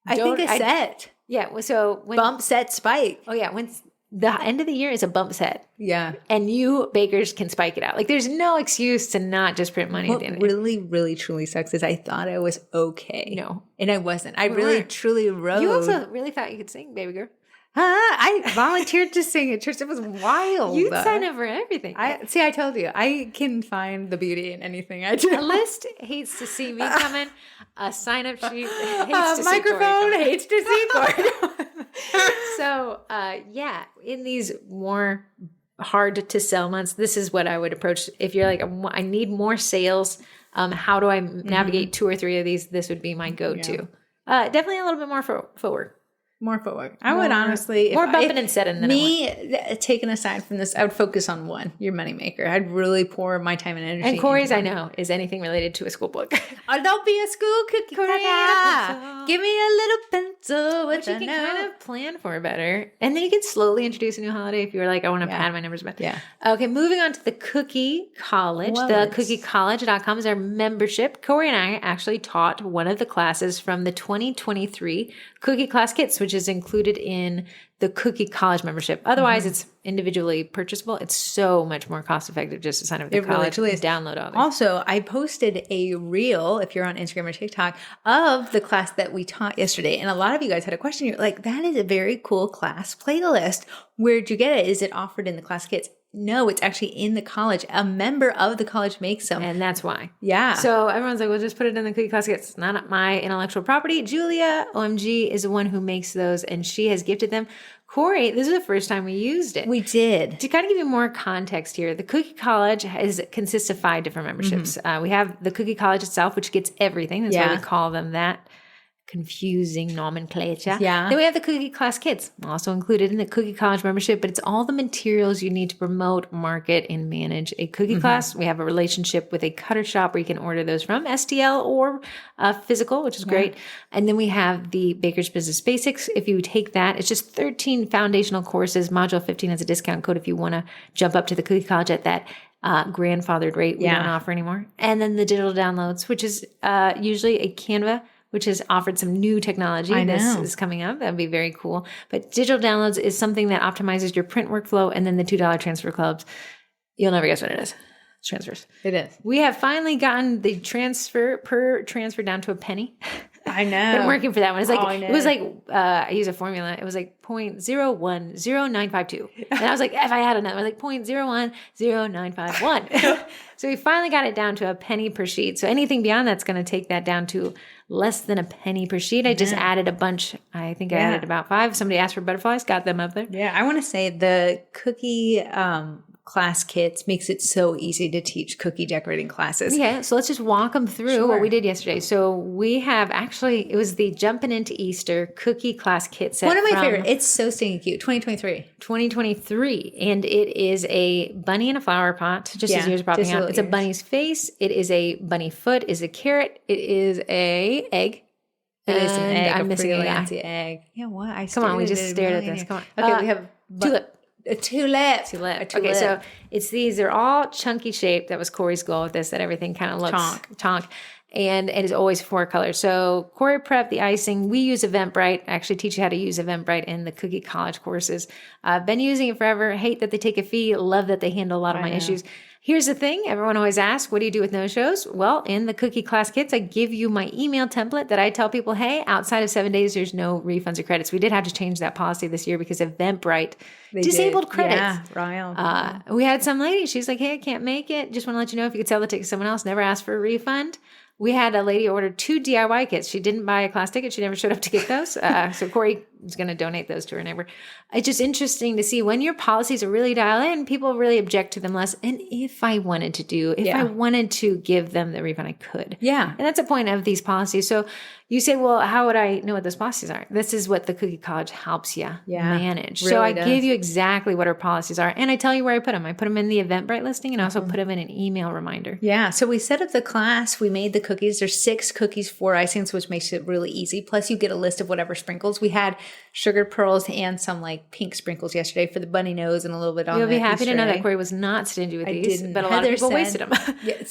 I think a set. Yeah. So when Bump, set, spike. Oh yeah. When the end of the year is a bump set. Yeah. And you bakers can spike it out. Like there's no excuse to not just print money at the end of the year. Really, really, truly sucks is I thought I was okay. No. And I wasn't. I really, truly wrote. You also really thought you could sing, baby girl. I volunteered to sing at church. It was wild. You'd sign up for everything. I told you, I can find the beauty in anything I do. A list hates to see me coming. A sign-up sheet hates to microphone see Corey hates to see Corey. So, yeah, in these more hard to sell months, this is what I would approach. If you're like, I need more sales, how do I navigate 2 or 3 of these? This would be my go-to. Yeah. Definitely a little bit more footwork. More footwork. I would honestly... More bumping and setting than taken aside from this, I would focus on one, your moneymaker. I'd really pour my time and energy. And Corey's, I know, is anything related to a school book. Don't be a school cookie cutter. Give me a little pencil with Which you can kind of plan for better. And then you can slowly introduce a new holiday if you're like, I want to pad my numbers a bit. Yeah. Okay, moving on to the Cookie College. The cookiecollege.com is our membership. Corey and I actually taught one of the classes from the 2023 Cookie Class Kits, which is included in the Cookie College membership. Otherwise, it's individually purchasable. It's so much more cost effective just to sign up with the college and download all these. Also, I posted a reel, if you're on Instagram or TikTok, of the class that we taught yesterday. And a lot of you guys had a question. You're like, that is a very cool class playlist. Where'd you get it? Is it offered in the class kits? No, it's actually in the college. A member of the college makes them. And that's why. Yeah. So everyone's like, well, just put it in the Cookie Class Kits. It's not my intellectual property. Julia, OMG, is the one who makes those, and she has gifted them. Corey, this is the first time we used it. We did. To kind of give you more context here, the Cookie College consists of 5 different memberships. We have the Cookie College itself, which gets everything. That's why we call them that. Confusing nomenclature. Yeah. Then we have the Cookie Class Kits, also included in the Cookie College membership, but it's all the materials you need to promote, market, and manage a cookie class. We have a relationship with a cutter shop where you can order those from STL or physical, which is great. And then we have the Baker's Business Basics. If you take that, it's just 13 foundational courses. Module 15 has a discount code if you want to jump up to the Cookie College at that grandfathered rate we don't offer anymore. And then the digital downloads, which is usually a Canva, which has offered some new technology. This is coming up. That'd be very cool. But digital downloads is something that optimizes your print workflow. And then the $2 transfer clubs, you'll never guess what it is. It's transfers. It is. We have finally gotten the transfer per transfer down to a penny. I know. Been working for that one. It's like it was like I use a formula. It was like 0.010952, and I was like, if I had another, I was like 0.010951. So we finally got it down to a penny per sheet. So anything beyond that's going to take that down to less than a penny per sheet. I just added a bunch. I think I added about 5. Somebody asked for butterflies, got them up there. Yeah, I want to say the cookie class kits makes it so easy to teach cookie decorating classes. Yeah, so let's just walk them through what we did yesterday. So we have actually, it was the Jumping Into Easter cookie class kit set. One of my favorite. It's so stinking cute. 2023. 2023. And it is a bunny in a flower pot, just as yours are popping out. It's a bunny's face. It is a bunny foot. It is a carrot. It is a egg. It is an egg. I'm missing a fancy egg. Yeah, what? Come on, we just stared at this. Come on. Okay, we have tulip. A tulip. Okay, so they're all chunky shaped. That was Corey's goal with this, that everything kind of looks chonk. And it is always 4 colors. So Corey prepped the icing. We use Eventbrite. I actually teach you how to use Eventbrite in the Cookie College courses. I've been using it forever. Hate that they take a fee. Love that they handle a lot of my issues. Here's the thing. Everyone always asks, what do you do with no-shows? Well, in the cookie class kits, I give you my email template that I tell people, hey, outside of 7 days, there's no refunds or credits. We did have to change that policy this year because Eventbrite disabled credits. Yeah, right. We had some lady, she's like, hey, I can't make it. Just want to let you know if you could sell the ticket to someone else. Never asked for a refund. We had a lady order 2 DIY kits. She didn't buy a class ticket. She never showed up to get those. So Corey is going to donate those to her neighbor. It's just interesting to see when your policies are really dialed in, people really object to them less. And if I wanted to give them the refund, I could. Yeah. And that's the point of these policies. So you say, well, how would I know what those policies are? This is what the Cookie College helps you manage. Really so I give you exactly what our policies are. And I tell you where I put them. I put them in the Eventbrite listing and also put them in an email reminder. Yeah. So we set up the class. We made the cookies. There's 6 cookies, 4 icings, which makes it really easy. Plus you get a list of whatever sprinkles. We had sugar pearls and some like pink sprinkles yesterday for the bunny nose and a little bit on the You'll be happy to know that Corey was not stingy with these, but a lot of people wasted them.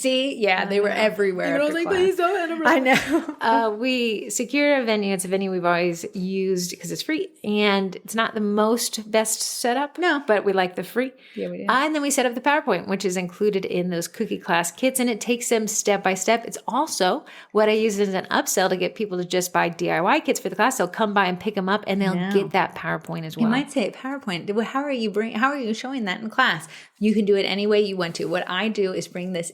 They were everywhere. I was like, please don't. I know. We secure a venue. It's a venue we've always used because it's free and it's not the most best setup. No. But we like the free. Yeah, we do. And then we set up the PowerPoint, which is included in those cookie class kits, and it takes them step by step. It's also what I use as an upsell to get people to just buy DIY kits for the class. They'll come by and pick them up and they'll get that PowerPoint as well. You might say PowerPoint. How are you showing that in class? You can do it any way you want to. What I do is bring this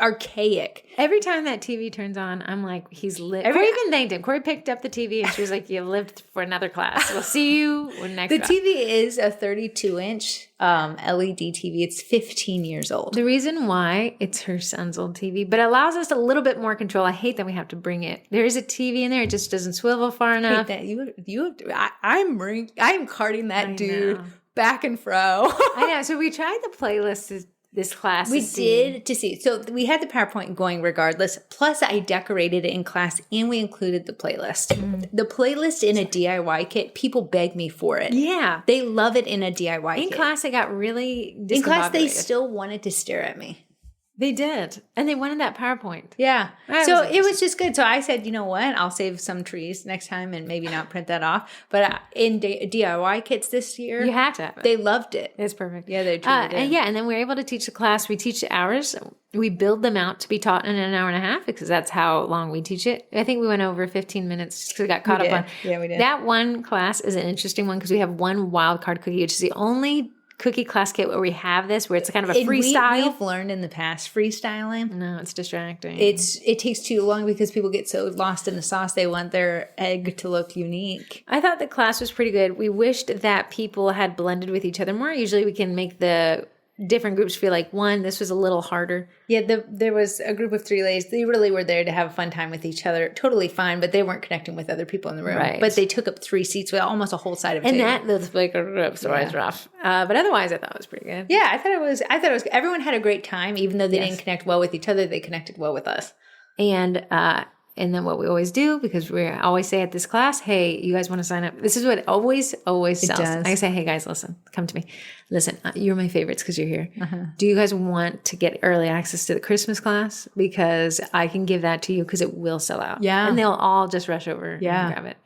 archaic. Every time that TV turns on, I'm like, he's lit. Corey even thanked him. Corey picked up the TV and she was like, you lived for another class. We'll see you next The TV is a 32-inch LED TV. It's 15 years old. The reason why it's her son's old TV, but it allows us a little bit more control. I hate that we have to bring it. There is a TV in there. It just doesn't swivel far enough. I hate that. I'm carting that dude back and fro. I know. So we tried the playlist this class. We did to see. So we had the PowerPoint going regardless. Plus I decorated it in class and we included the playlist. The playlist in a DIY kit, people beg me for it. Yeah. They love it in a DIY kit. In class, I got really discombobulated. In class, they still wanted to stare at me. They did. And they wanted that PowerPoint. Yeah. So it was just good. So I said, you know what? I'll save some trees next time and maybe not print that off. But in DIY kits this year, you have to have it. They loved it. It's perfect. Yeah, they truly did. And then we were able to teach the class. We teach the hours. We build them out to be taught in an hour and a half because that's how long we teach it. I think we went over 15 minutes just because we got caught up on. Yeah, we did. That one class is an interesting one because we have one wild card cookie, which is the only cookie class kit where we have this, where it's kind of a freestyle. We've learned in the past freestyling. No, it's distracting. It takes too long because people get so lost in the sauce. They want their egg to look unique. I thought the class was pretty good. We wished that people had blended with each other more. Usually we can make the different groups feel like one. This was a little harder. Yeah, there was a group of 3 ladies. They really were there to have a fun time with each other. Totally fine, but they weren't connecting with other people in the room. Right. But they took up 3 seats with almost a whole side of a table. And those bigger groups are always rough. But otherwise, I thought it was pretty good. Yeah, I thought it was. Everyone had a great time, even though they didn't connect well with each other. They connected well with us. And then what we always do, because we always say at this class, hey, you guys want to sign up? This is what it always sells. I say, hey, guys, listen, come to me. Listen, you're my favorites because you're here. Do you guys want to get early access to the Christmas class? Because I can give that to you because it will sell out. Yeah. And they'll all just rush over and grab it.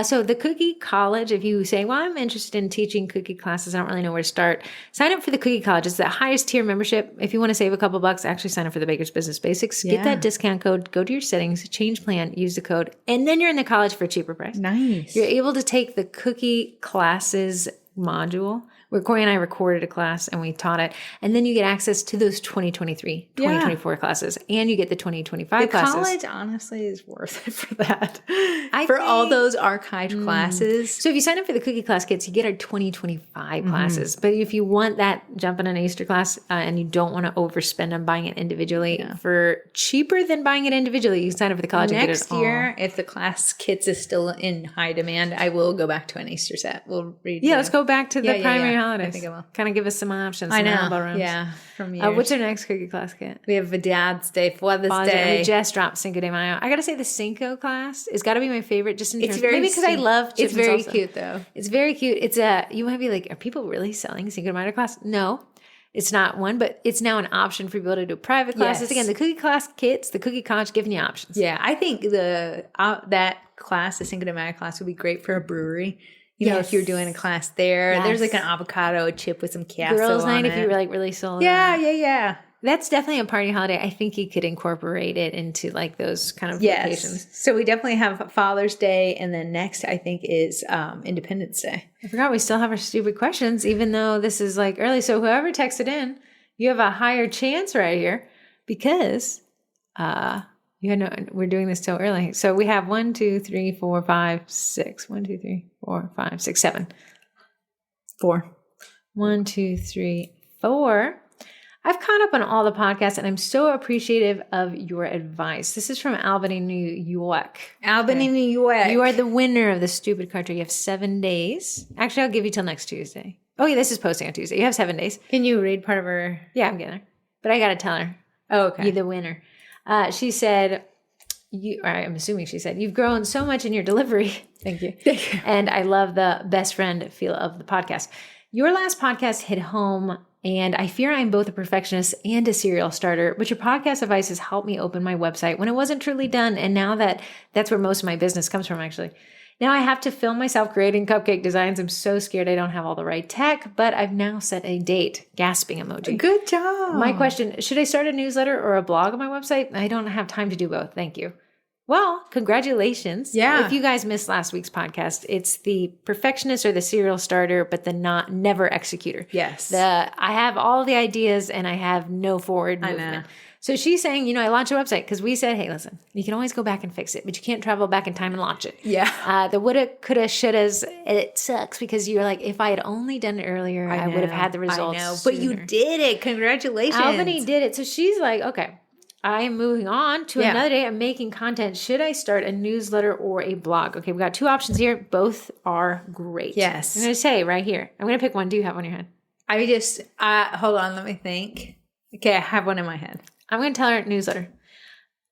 So the Cookie College, if you say, well, I'm interested in teaching cookie classes, I don't really know where to start, sign up for the Cookie College. It's the highest tier membership. If you want to save a couple bucks, actually sign up for the Baker's Business Basics. Get that discount code, go to your settings, change plan, use the code, and then you're in the college for a cheaper price. Nice. You're able to take the cookie classes module, where Corey and I recorded a class and we taught it. And then you get access to those 2023, 2024 classes, and you get the 2025 classes. College honestly is worth it for that. For all those archived classes. So if you sign up for the Cookie Class kits, you get our 2025 classes. But if you want that jump in an Easter class and you don't want to overspend on buying it individually for cheaper than buying it individually, you sign up for the college and get it all. Next year, if the class kits is still in high demand, I will go back to an Easter set. We'll read. Yeah, let's go back to the primary holidays. I think I will. Kind of give us some options. I know. Elbow rooms. Yeah. From years. What's our next Cookie Class kit? We have a Dad's Day, Father's Day. And we just dropped Cinco De Mayo. I got to say the Cinco class has got to be my favorite. Just in terms, very maybe because I love chips It's very and salsa. cute though. It's very cute. It's you might be like, are people really selling Cinco de Mayo class? No. It's not one, but it's now an option for people to do private classes. Yes. Again, the Cookie Class kits, the Cookie College giving you options. Yeah, I think that class, the Cinco de Mayo class, would be great for a brewery. You know, if you're doing a class there, there's like an avocado chip with some queso Girls' on night it. if you're like really sold. Yeah. That's definitely a party holiday. I think you could incorporate it into like those kind of locations. So we definitely have Father's Day, and then next I think is Independence Day. I forgot we still have our stupid questions, even though this is like early. So whoever texted in, you have a higher chance right here because we're doing this so early. So we have 1, 2, 3, 4, 5, 6. 1, 2, 3, 4, 5, 6, 7. 4. 1, 2, 3, 4. I've caught up on all the podcasts and I'm so appreciative of your advice. This is from Albany, New York. Albany, New York. You are the winner of the stupid card trick. You have 7 days. Actually, I'll give you till next Tuesday. Oh, yeah, this is posting on Tuesday. You have 7 days. Can you read part of her? Yeah, I'm getting her. But I got to tell her. Oh, okay. You're the winner. She said, I'm assuming she said, you've grown so much in your delivery. Thank you. And I love the best friend feel of the podcast. Your last podcast hit home, and I fear I'm both a perfectionist and a serial starter, but your podcast advice has helped me open my website when it wasn't truly done. And now that's where most of my business comes from, actually. Now I have to film myself creating cupcake designs. I'm so scared I don't have all the right tech, but I've now set a date. Gasping emoji. Good job. My question, should I start a newsletter or a blog on my website? I don't have time to do both. Thank you. Well, congratulations. Yeah. If you guys missed last week's podcast, it's the perfectionist or the serial starter, but the never executor. Yes. I have all the ideas and I have no forward movement. So she's saying, I launched a website because we said, hey, listen, you can always go back and fix it, but you can't travel back in time and launch it. Yeah. The woulda, coulda, shouldas, it sucks because you're like, if I had only done it earlier, I would have had the results. I know, but you did it. Congratulations. Albany did it. So she's like, okay. I am moving on to another day. I'm making content. Should I start a newsletter or a blog? Okay, we've got 2 options here. Both are great. Yes. I'm going to say right here. I'm going to pick one. Do you have one in your head? I just, hold on, let me think. Okay, I have one in my head. I'm going to tell her newsletter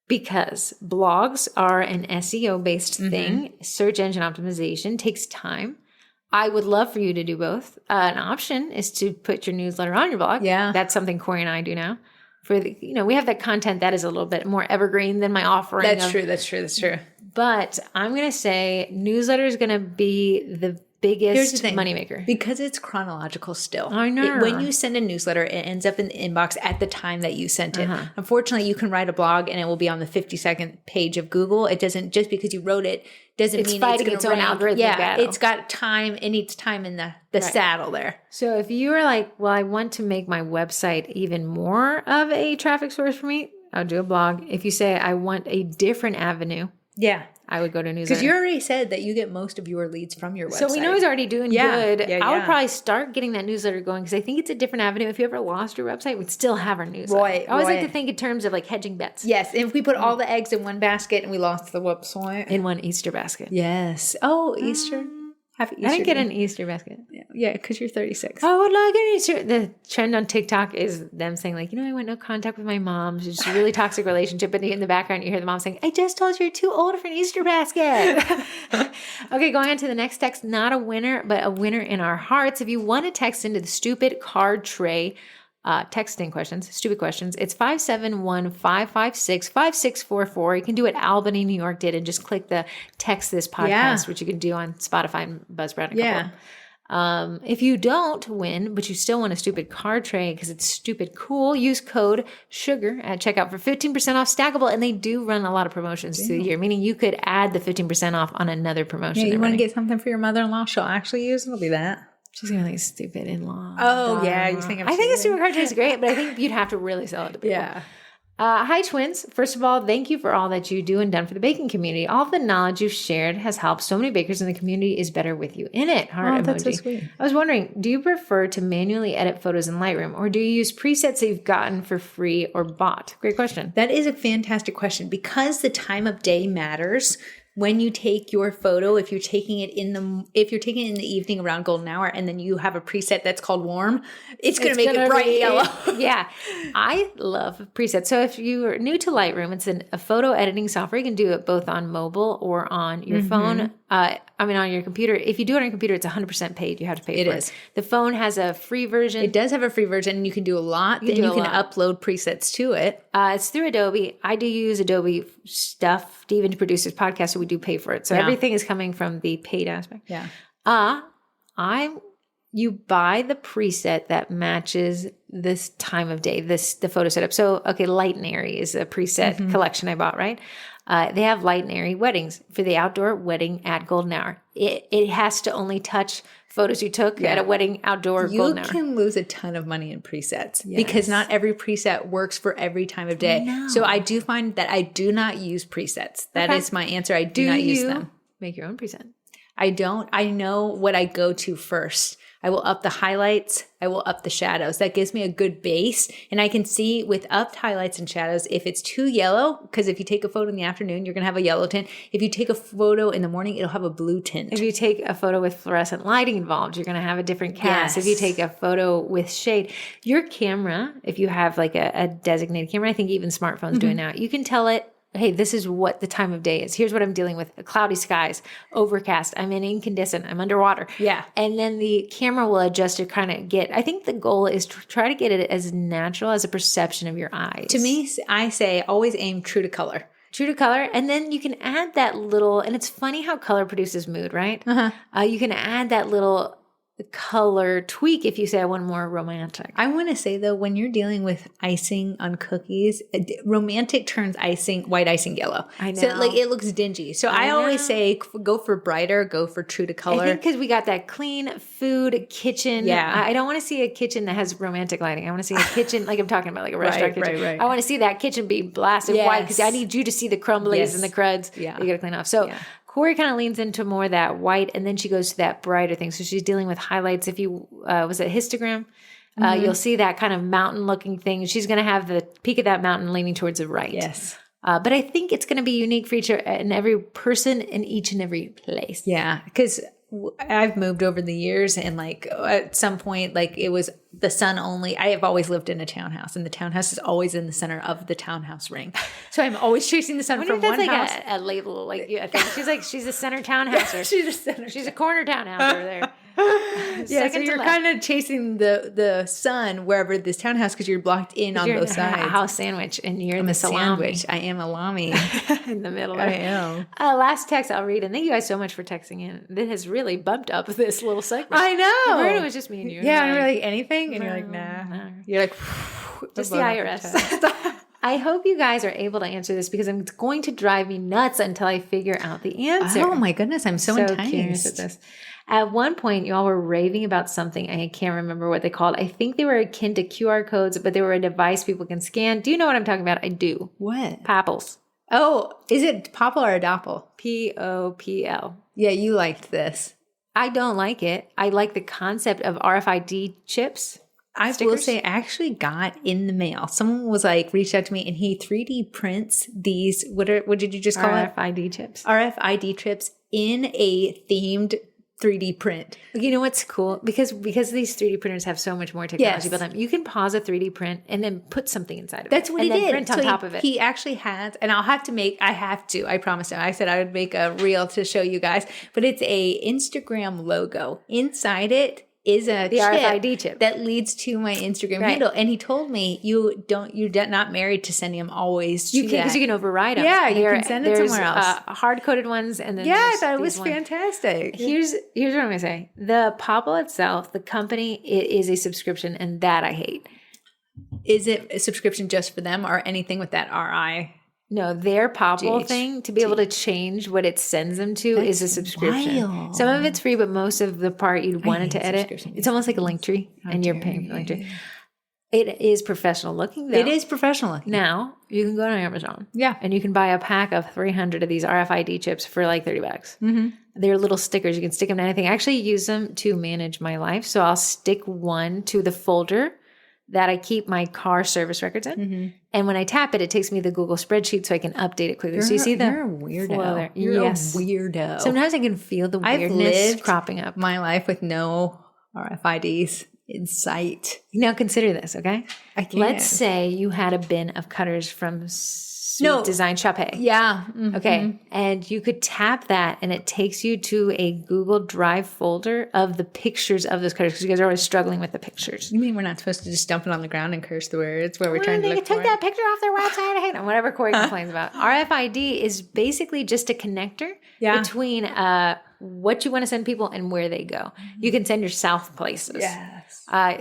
because blogs are an SEO-based thing. Search engine optimization takes time. I would love for you to do both. An option is to put your newsletter on your blog. Yeah. That's something Corey and I do now. We have that content that is a little bit more evergreen than my offering. That's true. But I'm going to say newsletter is going to be the biggest moneymaker. Because it's chronological still. I know. When you send a newsletter, it ends up in the inbox at the time that you sent it. Unfortunately, you can write a blog and it will be on the 52nd page of Google. It doesn't, just because you wrote it, doesn't mean fighting it's its own algorithm. Yeah, it's got time. It needs time in the saddle there. So if you are like, well, I want to make my website even more of a traffic source for me, I'll do a blog. If you say I want a different avenue, I would go to newsletter. Because you already said that you get most of your leads from your website. So we know he's already doing good. Yeah, I would probably start getting that newsletter going because I think it's a different avenue. If you ever lost your website, we'd still have our newsletter. I always like to think in terms of like hedging bets. Yes, if we put all the eggs in one basket and we lost the website. In one Easter basket. Yes. Oh, Easter. Happy Easter. I didn't get an Easter basket. Yeah, because you're 36. I would like an Easter. The trend on TikTok is them saying like, I went no contact with my mom. She's a really toxic relationship. But in the background, you hear the mom saying, I just told you you're too old for an Easter basket. Okay, going on to the next text. Not a winner, but a winner in our hearts. If you want to text into the stupid card tray, texting questions, stupid questions, it's 571-556-5644. You can do what Albany, New York did and just click the text this podcast, which you can do on Spotify and Buzzsprout. If you don't win, but you still want a stupid card tray because it's stupid cool, use code SUGAR at checkout for 15% off Stackable. And they do run a lot of promotions through the year, meaning you could add the 15% off on another promotion. Yeah, you want to get something for your mother-in-law she'll actually use? It'll be that. She's gonna think stupid in-law. Oh, yeah. You think I think a supercar tastes great, but I think you'd have to really sell it to people. Yeah. Hi, twins. First of all, thank you for all that you do and done for the baking community. All of the knowledge you've shared has helped so many bakers, and the community is better with you in it. Heart emoji. That's so sweet. I was wondering, do you prefer to manually edit photos in Lightroom, or do you use presets that you've gotten for free or bought? Great question. That is a fantastic question because the time of day matters. When you take your photo, if you're taking it in the evening around golden hour, and then you have a preset that's called warm, it's going to make it bright yellow. Yeah, I love presets. So if you're new to Lightroom, it's a photo editing software. You can do it both on mobile or on your phone. On your computer. If you do it on your computer, it's 100% paid. You have to pay for it. The phone has a free version. It does have a free version, and you can do a lot. Then you can upload presets to it. It's through Adobe. I do use Adobe stuff to even to produce this podcast, so we do pay for it. So everything is coming from the paid aspect. Yeah. You buy the preset that matches this time of day, the photo setup. So, Light and Airy is a preset collection I bought, right? They have Light and Airy weddings for the outdoor wedding at golden hour. It has to only touch photos you took at a wedding outdoor golden hour. You can lose a ton of money in presets because not every preset works for every time of day. So I do find that I do not use presets. That is my answer. I do not use them. Make your own preset. I don't. I know what I go to first. I will up the highlights. I will up the shadows. That gives me a good base. And I can see with upped highlights and shadows, if it's too yellow, because if you take a photo in the afternoon, you're going to have a yellow tint. If you take a photo in the morning, it'll have a blue tint. If you take a photo with fluorescent lighting involved, you're going to have a different cast. If you take a photo with shade, your camera, if you have like a designated camera, I think even smartphones doing now, you can tell it, hey, this is what the time of day is. Here's what I'm dealing with. Cloudy skies, overcast. I'm in incandescent. I'm underwater. Yeah. And then the camera will adjust to kind of I think the goal is to try to get it as natural as a perception of your eyes. To me, I say always aim true to color. True to color. And then you can add that little, and it's funny how color produces mood, right? You can add that little color tweak if you say I want more romantic. I want to say though, when you're dealing with icing on cookies, romantic turns white icing yellow. I know. So it looks dingy. So I always say go for brighter, go for true to color. I think because we got that clean food kitchen. Yeah. I don't want to see a kitchen that has romantic lighting. I want to see a kitchen, like I'm talking about like a restaurant kitchen. Right. I want to see that kitchen be blasted white because I need you to see the crumblies and the cruds. Yeah. You got to clean off. So Corey kind of leans into more that white, and then she goes to that brighter thing. So she's dealing with highlights. If you, was it histogram? You'll see that kind of mountain-looking thing. She's going to have the peak of that mountain leaning towards the right. Yes. But I think it's going to be unique for each and every person in each and every place. Yeah, because I've moved over the years, and like at some point, like it was the sun only. I have always lived in a townhouse, and the townhouse is always in the center of the townhouse ring. So I'm always chasing the sun from one house. Like a label, like I think she's a center townhouser. She's a corner townhouse over there. Yeah, so you're kind of chasing the sun wherever this townhouse because you're blocked in on both sides. A house sandwich, and you're in the sandwich. I am a lami in the middle. I am. Last text I'll read, and thank you guys so much for texting in. It has really bumped up this little segment. I know. It was just me and you. Yeah, and we're like anything, and you're like nah. You're like just the IRS. I hope you guys are able to answer this because it's going to drive me nuts until I figure out the answer. Oh my goodness, I'm so curious at this. At one point, y'all were raving about something. I can't remember what they called. I think they were akin to QR codes, but they were a device people can scan. Do you know what I'm talking about? I do. What? Popples. Oh, is it Popple or a Doppel? Popl. Yeah, you liked this. I don't like it. I like the concept of RFID chips. I will say I actually got in the mail. Someone was like, reached out to me, and he 3D prints these, what did you just call it? RFID chips. RFID chips in a themed 3D print. You know what's cool? Because these 3D printers have so much more technology built in. You can pause a 3D print and then put something inside of it. That's what he did. And print on top of it. He actually has, and I promised him. I said I would make a reel to show you guys, but it's a Instagram logo. Inside it is the RFID chip that leads to my Instagram handle. And he told me you're not married to sending them always. Because you can override them. Yeah, you can send it somewhere else. Hard coded ones, and then I thought it was fantastic. Here's what I'm gonna say: the Popple itself, the company, it is a subscription, and that I hate. Is it a subscription just for them, or anything with that RI? No, their Popple thing, to be able to change what it sends them to is a subscription. wild. Some of it's free, but most of the part you'd want it to edit. It's almost like a link tree, and you're paying for the link tree. It is professional looking, though. It is professional looking. Now, you can go to Amazon. Yeah. And you can buy a pack of 300 of these RFID chips for like $30. Mm-hmm. They're little stickers. You can stick them to anything. I actually use them to manage my life. So I'll stick one to the folder that I keep my car service records in. Mm-hmm. And when I tap it, it takes me to the Google spreadsheet so I can update it quickly. So you see the You're a weirdo. You're a weirdo. Sometimes I can feel the weirdness lived cropping up. My life with no RFIDs in sight. Now consider this, okay? I can't. Let's say you had a bin of cutters from Sweet Design Shop. Yeah. Mm-hmm. Okay. And you could tap that and it takes you to a Google Drive folder of the pictures of those cutters because you guys are always struggling with the pictures. You mean we're not supposed to just dump it on the ground and curse the words where we're trying to look for took that picture off their website. I hate them. Whatever Corey complains about. RFID is basically just a connector between what you want to send people and where they go. You can send yourself places. Yes.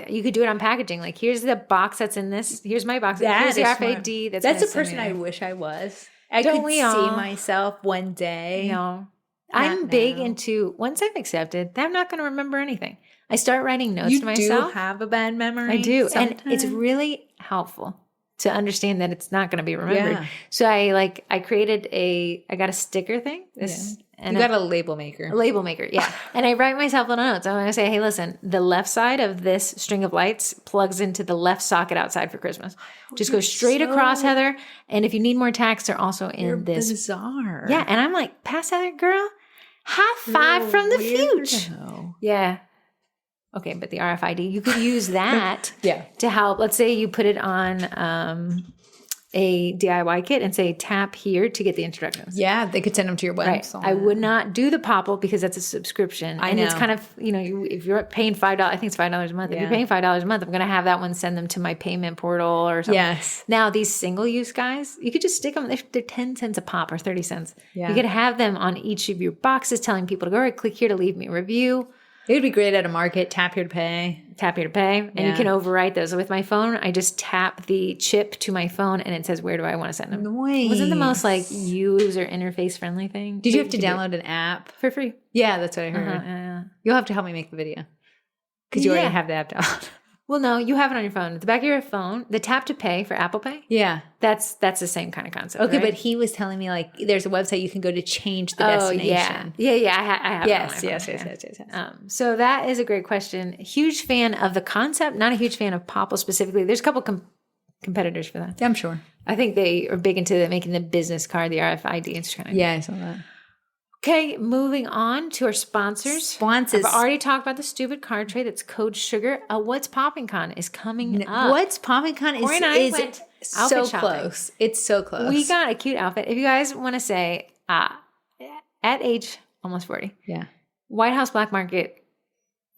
You could do it on packaging. Like, here's the box that's in this. Here's my box. Here's the RFID. That's the person I wish I was. I could see myself one day. No. I'm big into, once I'm accepted, I'm not going to remember anything. I start writing notes to myself. You do have a bad memory. I do. Sometimes. And it's really helpful to understand that it's not going to be remembered. Yeah. So I created I got a sticker thing. And you got a label maker. A label maker, yeah. And I write myself little notes. I'm going to say, hey, listen, the left side of this string of lights plugs into the left socket outside for Christmas. Just go straight across, Heather. And if you need more tacks, they're also in this. Bizarre. Yeah. And I'm like, pass Heather, girl. High five from the future. Yeah. Okay, but the RFID, you could use that to help. Let's say you put it on a DIY kit and say tap here to get the instructions. Yeah, they could send them to your website. Right. I would not do the Popple because that's a subscription. And it's kind of, if you're paying $5, I think it's $5 a month. If you're paying $5 a month, I'm going to have that one send them to my payment portal or something. Yes. Now, these single-use guys, you could just stick them. They're 10 cents a pop or 30 cents. Yeah. You could have them on each of your boxes telling people to go right, click here to leave me a review. It would be great at a market. Tap here to pay. Tap here to pay. And you can overwrite those. With my phone, I just tap the chip to my phone and it says, where do I want to send them? Nice. Wasn't the most user interface friendly thing? Did you have to download an app? For free. Yeah, that's what I heard. You'll have to help me make the video. Because you already have the app downloaded. Well, no, you have it on your phone. At the back of your phone, the tap to pay for Apple Pay. Yeah. That's the same kind of concept. Okay, right? But he was telling me there's a website you can go to change the destination. Yeah. I have yes. So that is a great question. Huge fan of the concept, not a huge fan of Popple specifically. There's a couple competitors for that. I'm sure. I think they are big into making the business card, the RFID. It's kind of I saw that. Okay, moving on to our sponsors. I've already talked about the stupid card tray that's Code Sugar. What's Popping Con is coming up. What's Popping Con is so close. It's so close. We got a cute outfit. If you guys want to say, at age almost 40, White House Black Market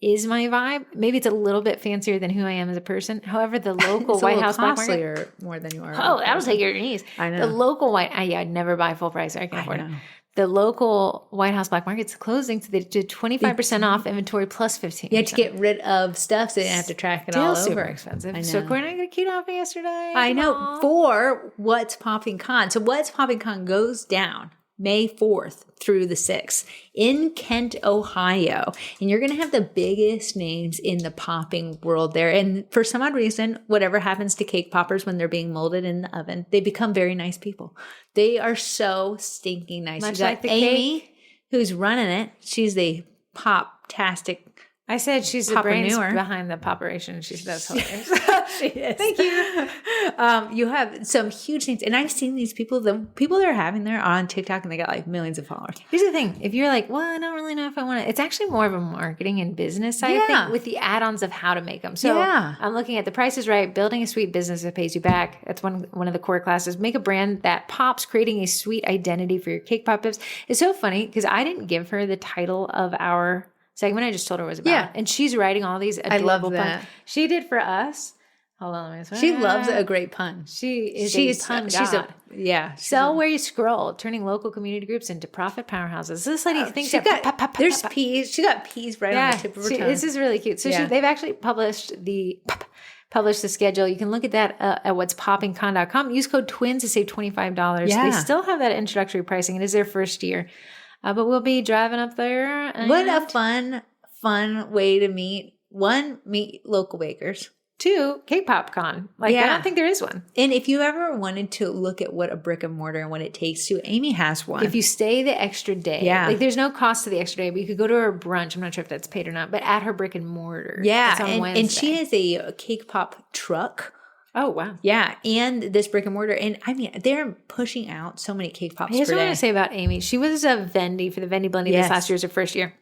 is my vibe. Maybe it's a little bit fancier than who I am as a person. However, the local White House Black Market, more than you are. Oh, that'll take your knees. I know. The local I'd never buy full price. I can afford it. The local White House Black Market's closing, so they did 25% off inventory plus 15%. You had to get rid of stuff so they didn't have to track it all over. Super expensive. I know. So Corey and I got a cute outfit yesterday. I know. For What's Popping Con. So What's Popping Con goes down May 4th through the 6th in Kent, Ohio. And you're going to have the biggest names in the popping world there. And for some odd reason, whatever happens to cake poppers when they're being molded in the oven, they become very nice people. They are so stinking nice. Much you got like the Amy, cake. who's running it. She's the pop-tastic. I said she's the brains behind the popperation. That's hilarious. She is. Thank you. You have some huge names. And I've seen these people, the people they're having there on TikTok, and they got millions of followers. Here's the thing. If you're like, well, I don't really know if I want to. It's actually more of a marketing and business side, I think, with the add-ons of how to make them. So I'm looking at The Price is Right, building a sweet business that pays you back. That's one of the core classes. Make a brand that pops, creating a sweet identity for your cake pop tips. It's so funny because I didn't give her the title of our segment. I just told her what it was about. Yeah. And she's writing all these adorable puns. She did for us. Hold on, let me She loves a great pun. She's a pun god. Sell where you scroll, turning local community groups into profit powerhouses. This lady thinks there's peas. She got peas right on the tip of her tongue. This is really cute. So they've actually published the publish the schedule. You can look at that at what'spoppingcon.com. Use code TWINS to save $25. Yeah. They still have that introductory pricing. It is their first year. But we'll be driving up there. What a fun way to meet local bakers. 2, Cake Pop Con. I don't think there is one. And if you ever wanted to look at what a brick and mortar and what it takes to, Amy has one. If you stay the extra day. Yeah. There's no cost to the extra day, but you could go to her brunch. I'm not sure if that's paid or not, but at her brick and mortar. Yeah. It's on Wednesday. And she has a cake pop truck. Oh, wow. Yeah. And this brick and mortar. And I mean, they're pushing out so many cake pops per day. Here's what I want to say about Amy. She was a Vendy for the Vendy Blendy this last year as her first year.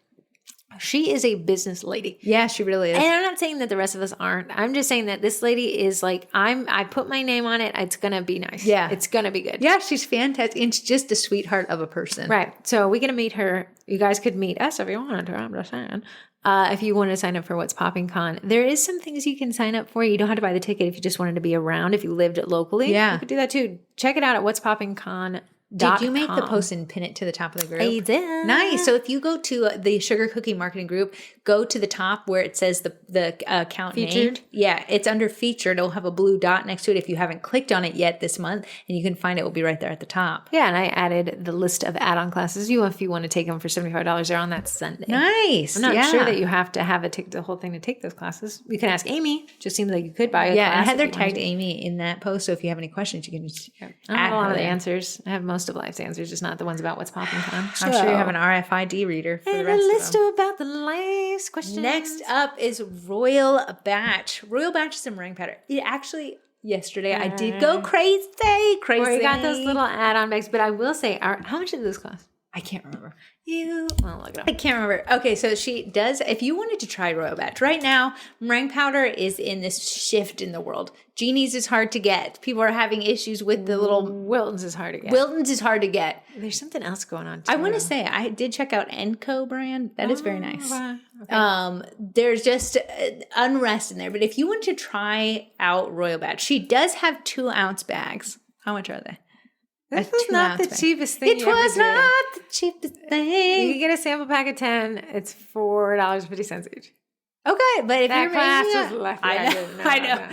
She is a business lady. Yeah, she really is. And I'm not saying that the rest of us aren't. I'm just saying that this lady is like, I put my name on it. It's going to be nice. Yeah. It's going to be good. Yeah, she's fantastic. And she's just a sweetheart of a person. Right. So we're going to meet her. You guys could meet us if you wanted to. I'm just saying. If you wanted to sign up for What's Popping Con, there is some things you can sign up for. You don't have to buy the ticket if you just wanted to be around. If you lived locally, you could do that too. Check it out at what'spoppingcon.com. Did you make the post and pin it to the top of the group? I did. Nice. So if you go to the Sugar Cookie Marketing Group, go to the top where it says the account Featured. name. Yeah, it's under featured. It'll have a blue dot next to it if you haven't clicked on it yet this month, and you can find it. Will be right there at the top. Yeah, and I added the list of add-on classes. If you want to take them for $75, they're on that Sunday. Nice. I'm not sure that you have to have the whole thing to take those classes. You can ask Amy. Just seems like you could buy a class. And Heather tagged Amy in that post, so if you have any questions, you can just I have a lot of the answers. I have most of life's answers, just not the ones about What's Popping Con. I'm sure you have an RFID reader for the rest a list of them. about the life's questions. Next up is Royal Batch. Royal Batch is some meringue powder. It actually, yesterday, I did go crazy. We got those little add-on bags, but I will say, how much did this cost? I can't remember. I'll look it up. I can't remember. Okay, so she does, if you wanted to try Royal Batch, right now, meringue powder is in this shift in the world. Genie's is hard to get. People are having issues with the little... Wilton's is hard to get. Wilton's is hard to get. There's something else going on, too. I want to say, I did check out Enco brand. That is very nice. Okay. There's just unrest in there. But if you want to try out Royal Batch, she does have 2-ounce bags. How much are they? This was not the cheapest thing. It was not the cheapest thing. You can get a sample pack of 10. It's $4.50 each. Okay, but if that you're class making was left, I know.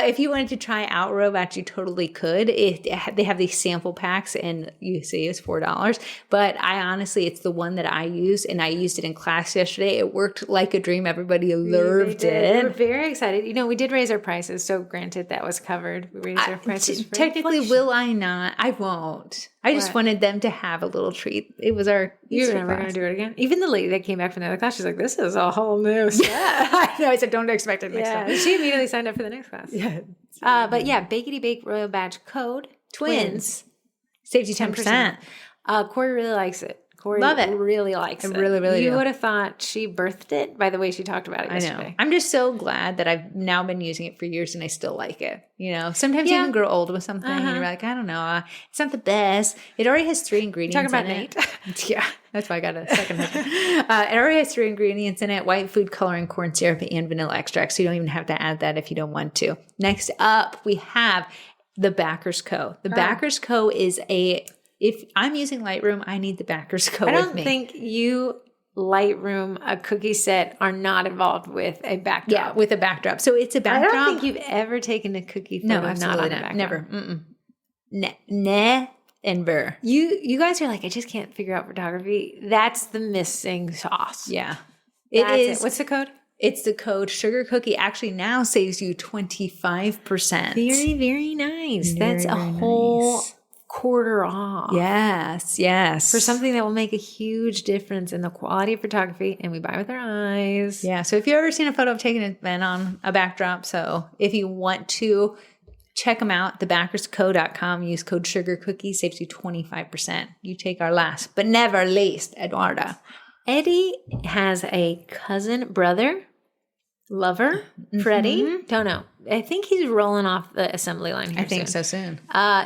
If you wanted to try out Royal Batch, you totally could. They have these sample packs, and you see it's $4. But it's the one that I use, and I used it in class yesterday. It worked like a dream. Everybody loved it. We were very excited. We did raise our prices, so granted that was covered. We raised our prices. Technically, will I not? I won't. I just wanted them to have a little treat. It was our You're never going to do it again? Even the lady that came back from the other class, she's like, this is a whole new set. I know. I said, don't expect it next time. She immediately signed up for the next class. Yeah. But yeah, Bakety Bake Royal Batch code Twins. Saves you 10%. Corey really likes it. Corey Love it. really likes it. I really, really You do. would have thought she birthed it by the way she talked about it yesterday. I know. I'm just so glad that I've now been using it for years and I still like it. Sometimes you can grow old with something and you're like, I don't know. It's not the best. It already has 3 ingredients Talking about in Nate. it. Yeah. That's why I got a second husband. It already has 3 ingredients in it: white food coloring, corn syrup, and vanilla extract. So you don't even have to add that if you don't want to. Next up, we have the Backers Co. The Backers Co. is if I'm using Lightroom, I need the Backers Co. I with don't me. think you, Lightroom, a cookie set are not involved with a backdrop. Yeah, with a backdrop. So it's a backdrop. I don't think you've ever taken a cookie photo No, not on absolutely a not. backdrop. Never. Never. You guys are like, I just can't figure out photography. That's the missing sauce. Yeah. That's it. What's the code? It's the code Sugar Cookie. Actually now saves you 25%. Very, very nice. That's a whole quarter off. Yes. For something that will make a huge difference in the quality of photography, and we buy with our eyes. Yeah. So if you've ever seen a photo I've taken, it's been on a backdrop. So if you want to check them out, thebackersco.com, use code Sugar Cookie, saves you 25%. You take our last, but never least, Eduarda. Eddie has a cousin, brother, lover, Freddie. Don't know. I think he's rolling off the assembly line here. I think so soon.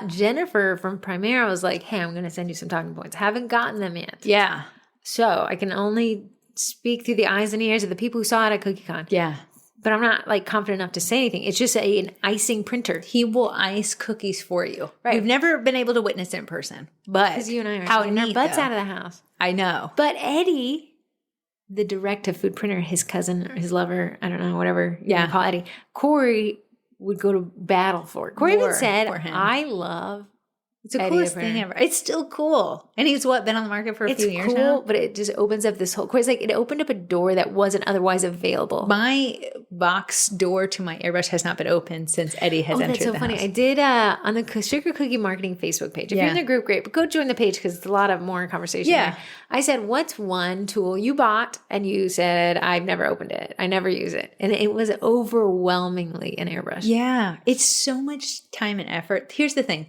Jennifer from Primera was like, hey, I'm going to send you some talking points. Haven't gotten them yet. Yeah. So I can only speak through the eyes and ears of the people who saw it at CookieCon. Yeah. But I'm not confident enough to say anything. It's just an icing printer. He will ice cookies for you. Right. We've never been able to witness it in person. But because you and I are how getting our neat, butts though. out of the house. I know. But Eddie the direct-to-food printer, his cousin or his lover, I don't know, whatever you Yeah. want to call Eddie, Corey would go to battle for it. Corey even War said, for him. I love It's the Eddie coolest the thing printer. ever. It's still cool. And he's been on the market for a It's few years cool, now. but it just opens up this whole, Corey's like, it opened up a door that wasn't otherwise available. My box door to my airbrush has not been open since Eddie has entered That's so the funny. house. I did on the Sugar Cookie Marketing Facebook page. If you're in the group, great. But go join the page because it's a lot of more conversation. Yeah. There. I said, what's one tool you bought? And you said, I've never opened it. I never use it. And it was overwhelmingly an airbrush. Yeah, it's so much time and effort. Here's the thing.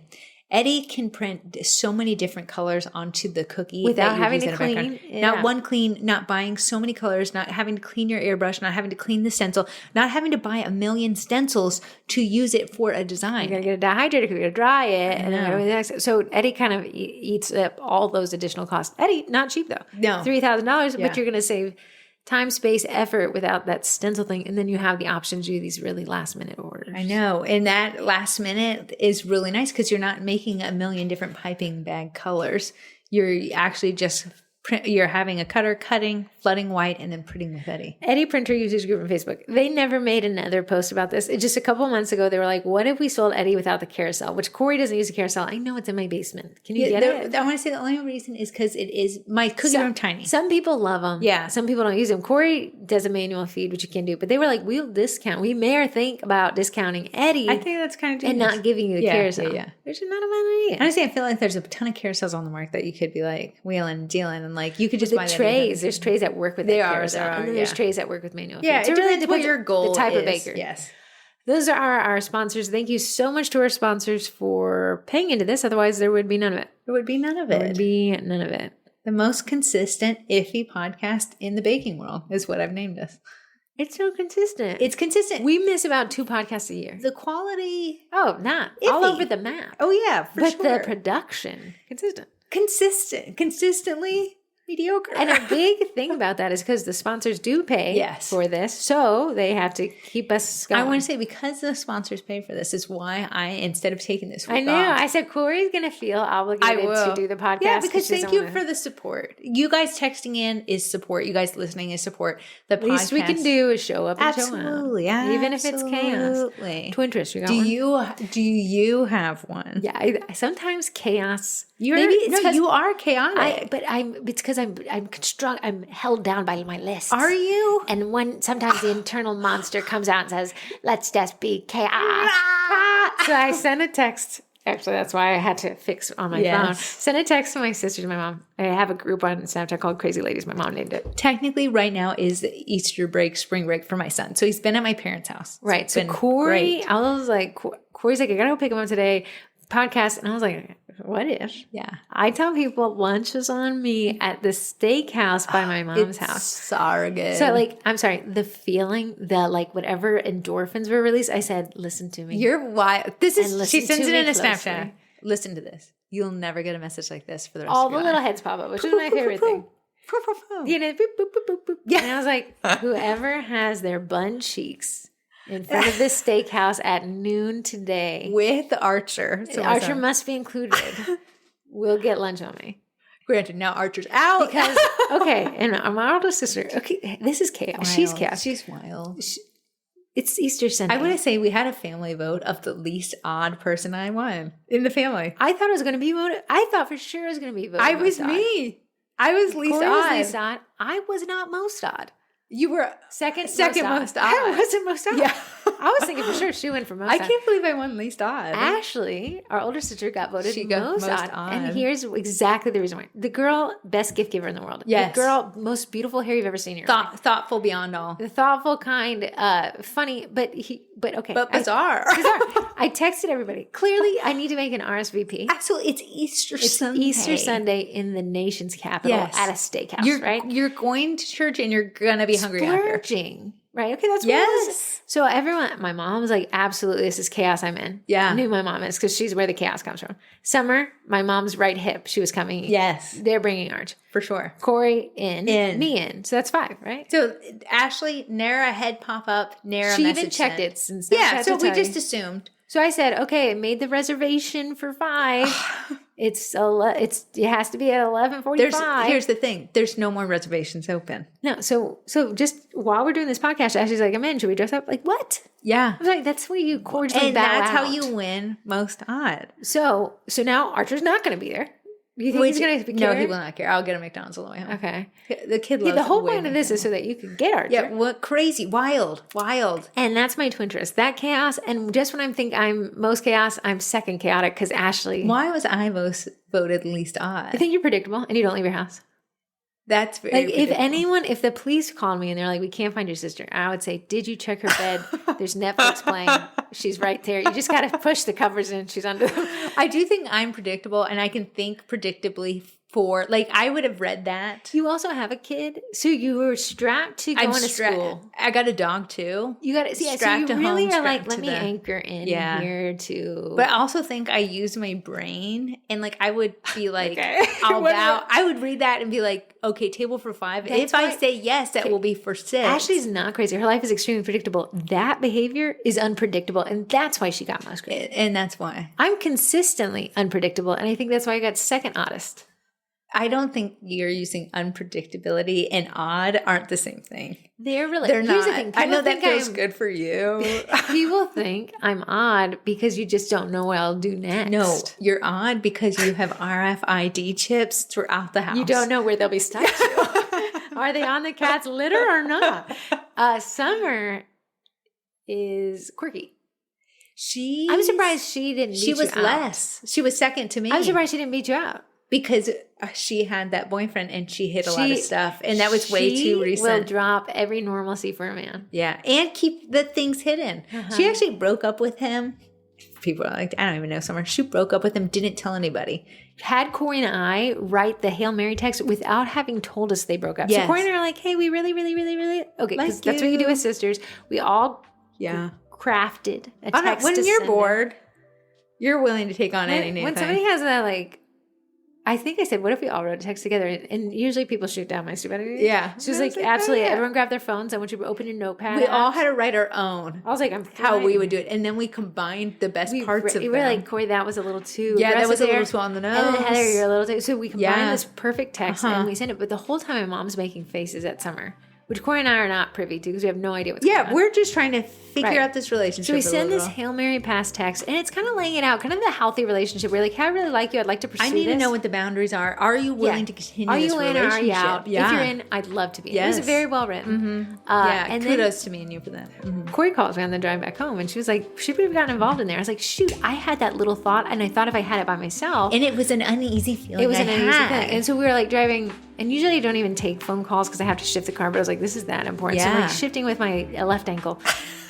Eddie can print so many different colors onto the cookie Without that you having use to in a clean. background. Yeah. Not one clean, not buying so many colors, not having to clean your airbrush, not having to clean the stencil, not having to buy a million stencils to use it for a design. You gotta get it dehydrated because you gotta dry it. And then know. everything else. So Eddie kind of eats up all those additional costs. Eddie, not cheap though. No. $3,000, Yeah. but you're gonna save time, space, effort without that stencil thing. And then you have the option to do these really last minute orders. I know. And that last minute is really nice because you're not making a million different piping bag colors. You're actually just you're having a cutter cutting, flooding white, and then printing with Eddie. Eddie Printer Users Group on Facebook. They never made another post about this. Just a couple months ago, they were like, what if we sold Eddie without the carousel? Which Corey doesn't use a carousel. I know it's in my basement. Can you get it? I want to say the only reason is because it is my cookie room tiny. Some people love them. Yeah. Some people don't use them. Corey does a manual feed, which you can do. But they were like, we'll discount. We may or think about discounting Eddie I think that's kind of and genius. not giving you the Yeah, carousel. yeah. Which is not a bad idea. Honestly, I feel like there's a ton of carousels on the market that you could be like wheeling and dealing, and like you could just buy The that trays. There's trays that work with They that are, carousel. there are, And then there's yeah. trays that work with manual Yeah, feed. So it depends what your goal the type of is. baker. Yes. Those are our sponsors. Thank you so much to our sponsors for paying into this. Otherwise, there would be none of it. There would be none of There would it. be none of it. The most consistent, iffy podcast in the baking world is what I've named us. It's so consistent. It's consistent. We miss about 2 podcasts a year. The quality. Oh, not all Iffy. over the map. Oh yeah, for but sure. the production consistent. Consistently mediocre. And a big thing about that is because the sponsors do pay Yes. for this, so they have to keep us going. I want to say because the sponsors pay for this is why I, instead of taking this week I know. off, I said Corey's going to feel obligated to do the podcast. Yeah, because thank you for the support. You guys texting in is support. You guys listening is support. The least we can do is show up and Absolutely, show out. Even if it's chaos. absolutely. Twin twist, you got Do one? you have one? Yeah, sometimes chaos. Maybe it's because you are It's chaotic. because I'm held down by my list. Are you? And sometimes the internal monster comes out and says, "Let's just be chaos." So I sent a text. Actually, that's why I had to fix on my phone. Send a text to my sisters and my mom. I have a group on Snapchat called Crazy Ladies. My mom named it. Technically, right now is Easter break, spring break for my son. So he's been at my parents' house. Right. So Corey, I was like, Corey's like, I gotta go pick him up today. Podcast, and I was like, what if? Yeah. I tell people lunch is on me at the steakhouse by my mom's house. So good. So I'm sorry, the feeling, whatever endorphins were released, I said, listen to me. You're wild. And She listen sends to it in me a Snapchat. closely. Listen to this. You'll never get a message like this for the rest All of the your little life. heads pop up, which is my favorite thing. You know, boop, boop, boop, boop, boop. Yeah. And I was like, whoever has their bun cheeks in front of this steakhouse at noon today, With Archer. So Archer must be included. We'll get lunch on me. Granted, now Archer's out. Because, okay, and my older sister, okay, this is chaos. She's chaos. She's wild. It's Easter Sunday. I want to say we had a family vote of the least odd person I won in the family. I thought it was going to be voted. I thought for sure it was going to be voted. I was most odd. me. I was least Corey odd. was least odd. I was not most odd. You were Second most odd. I wasn't most odd. Yeah. I was thinking for sure she went for most I odd. can't believe I won least odd. Ashley, our older sister, got voted She got most most odd. And odd. here's exactly the reason why. The girl, best gift giver in the world. Yes. The girl, most beautiful hair you've ever seen in your life. Thoughtful beyond all. The thoughtful kind, funny, but okay. But bizarre. Bizarre. I texted everybody. Clearly, I need to make an RSVP. Absolutely. It's Easter Sunday. Easter Sunday in the nation's capital Yes. at a steakhouse, right? You're going to church and you're going to be hungry after. Splurging, right? Okay, that's what it was. Yes. So everyone, my mom was like, absolutely, this is chaos I'm in. Yeah. I knew my mom is because she's where the chaos comes from. Summer, my mom's right hip. She was coming. Yes. They're bringing Arch. For sure. Corey in. Me in. So that's 5, right? So Ashley, Nara head pop up, Nara She message even checked sent. it since Yeah, Snapchat so to we tell you. just assumed. So I said, okay, made the reservation for 5. it has to be at 11:45. Here's the thing. There's no more reservations open. No, so just while we're doing this podcast, Ashley's like, I'm in. Should we dress up? Like, what? Yeah. I was like, that's where you cordially And bow that's out. how you win most odd. So now Archer's not going to be there. You think he's going to care? No, he will not care. I'll get a McDonald's on the way home. Okay. The kid loves the whole way point of this is so that you can get Archer. Yeah, what crazy, wild. And that's my twin twist. That chaos, and just when I think I'm most chaos, I'm second chaotic because Ashley. Why was I voted least odd? I think you're predictable and you don't leave your house. That's very like if the police called me and they're like, we can't find your sister, I would say, did you check her bed? There's Netflix playing. She's right there. You just got to push the covers in. She's under them. I do think I'm predictable and I can think predictably for, like, I would have read that. You also have a kid, so you were strapped to going to school. I got a dog too. You got to see. So you really are like, let me anchor in here to. But I also think I use my brain, and like I would be like, I would read that and be like, okay, table for 5. If I say yes, that will be for 6. Ashley's not crazy. Her life is extremely predictable. That behavior is unpredictable, and that's why she got most crazy. And that's why I'm consistently unpredictable, and I think that's why I got second oddest. I don't think you're using unpredictability and odd aren't the same thing. They're really. They're Here's not. The thing. I know that feels good for you. People think I'm odd because you just don't know what I'll do next. No, you're odd because you have RFID chips throughout the house. You don't know where they'll be stuck to. Are they on the cat's litter or not? Summer is quirky. I'm surprised she didn't beat you out. She was less. She was second to me. I'm surprised she didn't beat you out. Because she had that boyfriend and she hit a lot of stuff. And that was way too recent. She will drop every normalcy for a man. Yeah. And keep the things hidden. She actually broke up with him. People are like, I don't even know Summer. She broke up with him, didn't tell anybody. Had Corey and I write the Hail Mary text without having told us they broke up. Yes. So Corey and I are like, hey, we really, really, really, really. Okay, because that's what you do with sisters. We all crafted a text when you're bored, you're willing to take on any new When thing. somebody has that, like, I think I said, what if we all wrote a text together? And usually people shoot down my stupidity. Yeah. She was like, absolutely. Everyone grab their phones. I want you to open your notepad. We all had to write our own. I was like, how we would do it. And then we combined the best parts of them. We were like, Corey, that was a little too that was a little too there. on the nose. And then Heather, you're a little too. So we combined this perfect text and we sent it. But the whole time my mom's making faces at Summer, which Corey and I are not privy to because we have no idea what's going on. Yeah, we're just trying to figure out this relationship. So we send this Hail Mary pass text, and it's kind of laying it out, kind of the healthy relationship. We're like, hey, I really like you. I'd like to pursue this. I need to know what the boundaries are. Are you willing to continue this relationship? Are you in or are you out? Yeah. If you're in, I'd love to be. Yes. It was very well written. And kudos to me and you for that. Corey calls me on the drive back home, and she was like, should we have gotten involved in there? I was like, shoot, I had that little thought, and I thought if I had it by myself. And it was an uneasy feeling. It was an uneasy thing. And so we were like driving, and usually I don't even take phone calls because I have to shift the car, but I was like, this is that important. So I'm like shifting with my left ankle.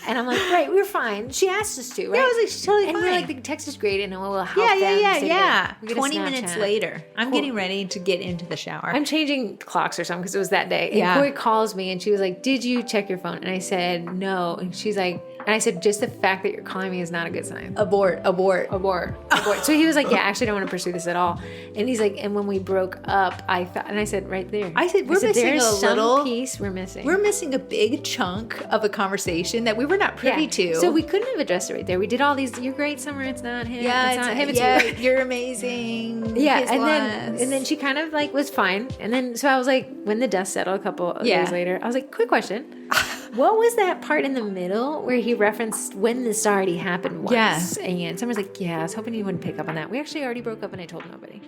And I'm like, right, we're fine. She asked us to, right? Yeah, I was like, she's totally fine. And we're like, the text is great, and we'll help them. Yeah. 20 minutes later, I'm getting ready to get into the shower. I'm changing clocks or something because it was that day. And Corey calls me, and she was like, did you check your phone? And I said, no. And she's like, and I said, just the fact that you're calling me is not a good sign. Abort. So he was like, yeah, I actually don't want to pursue this at all. And he's like, and when we broke up, I thought, and I said, right there. I said, we're missing a little piece. We're missing. We're missing a big chunk of a conversation that we were not privy to. So we couldn't have addressed it right there. We did all these. You're great, Summer. It's not him. Yeah, it's not him. It's you. You're amazing. Yeah, and then she kind of like was fine. And then so I was like, when the dust settled a couple of days later, I was like, quick question. What was that part in the middle where he referenced when this already happened once? Yes. And Summer's like, yeah, I was hoping you wouldn't pick up on that. We actually already broke up and I told nobody.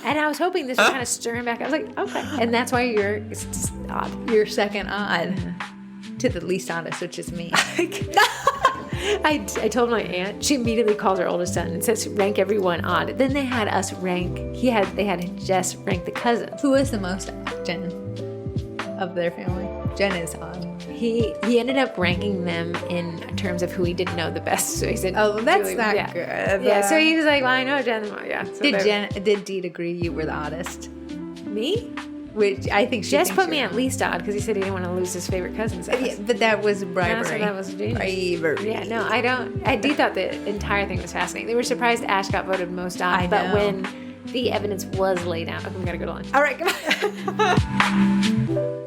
And I was hoping this would kind of stir him back. I was like, okay. And that's why it's just odd. You're second odd to the least honest, which is me. I told my aunt. She immediately calls her oldest son and says, rank everyone odd. Then they had us rank. They had Jess rank the cousins. Who is the most odd? Jen of their family. Jen is odd. He ended up ranking them in terms of who he didn't know the best. So he said, "Oh, that's not good." Yeah. So he was like, "Well, I know Jen." Yeah. So did Deed agree you were the oddest? Me? Which I think Jess put me at least odd because he said he didn't want to lose his favorite cousins. Yeah, but that was bribery. So that was genius. Bribery. Yeah. No, I don't. I do thought the entire thing was fascinating. They were surprised Ash got voted most odd, but when the evidence was laid out, okay, we gotta go to lunch. All right, come on.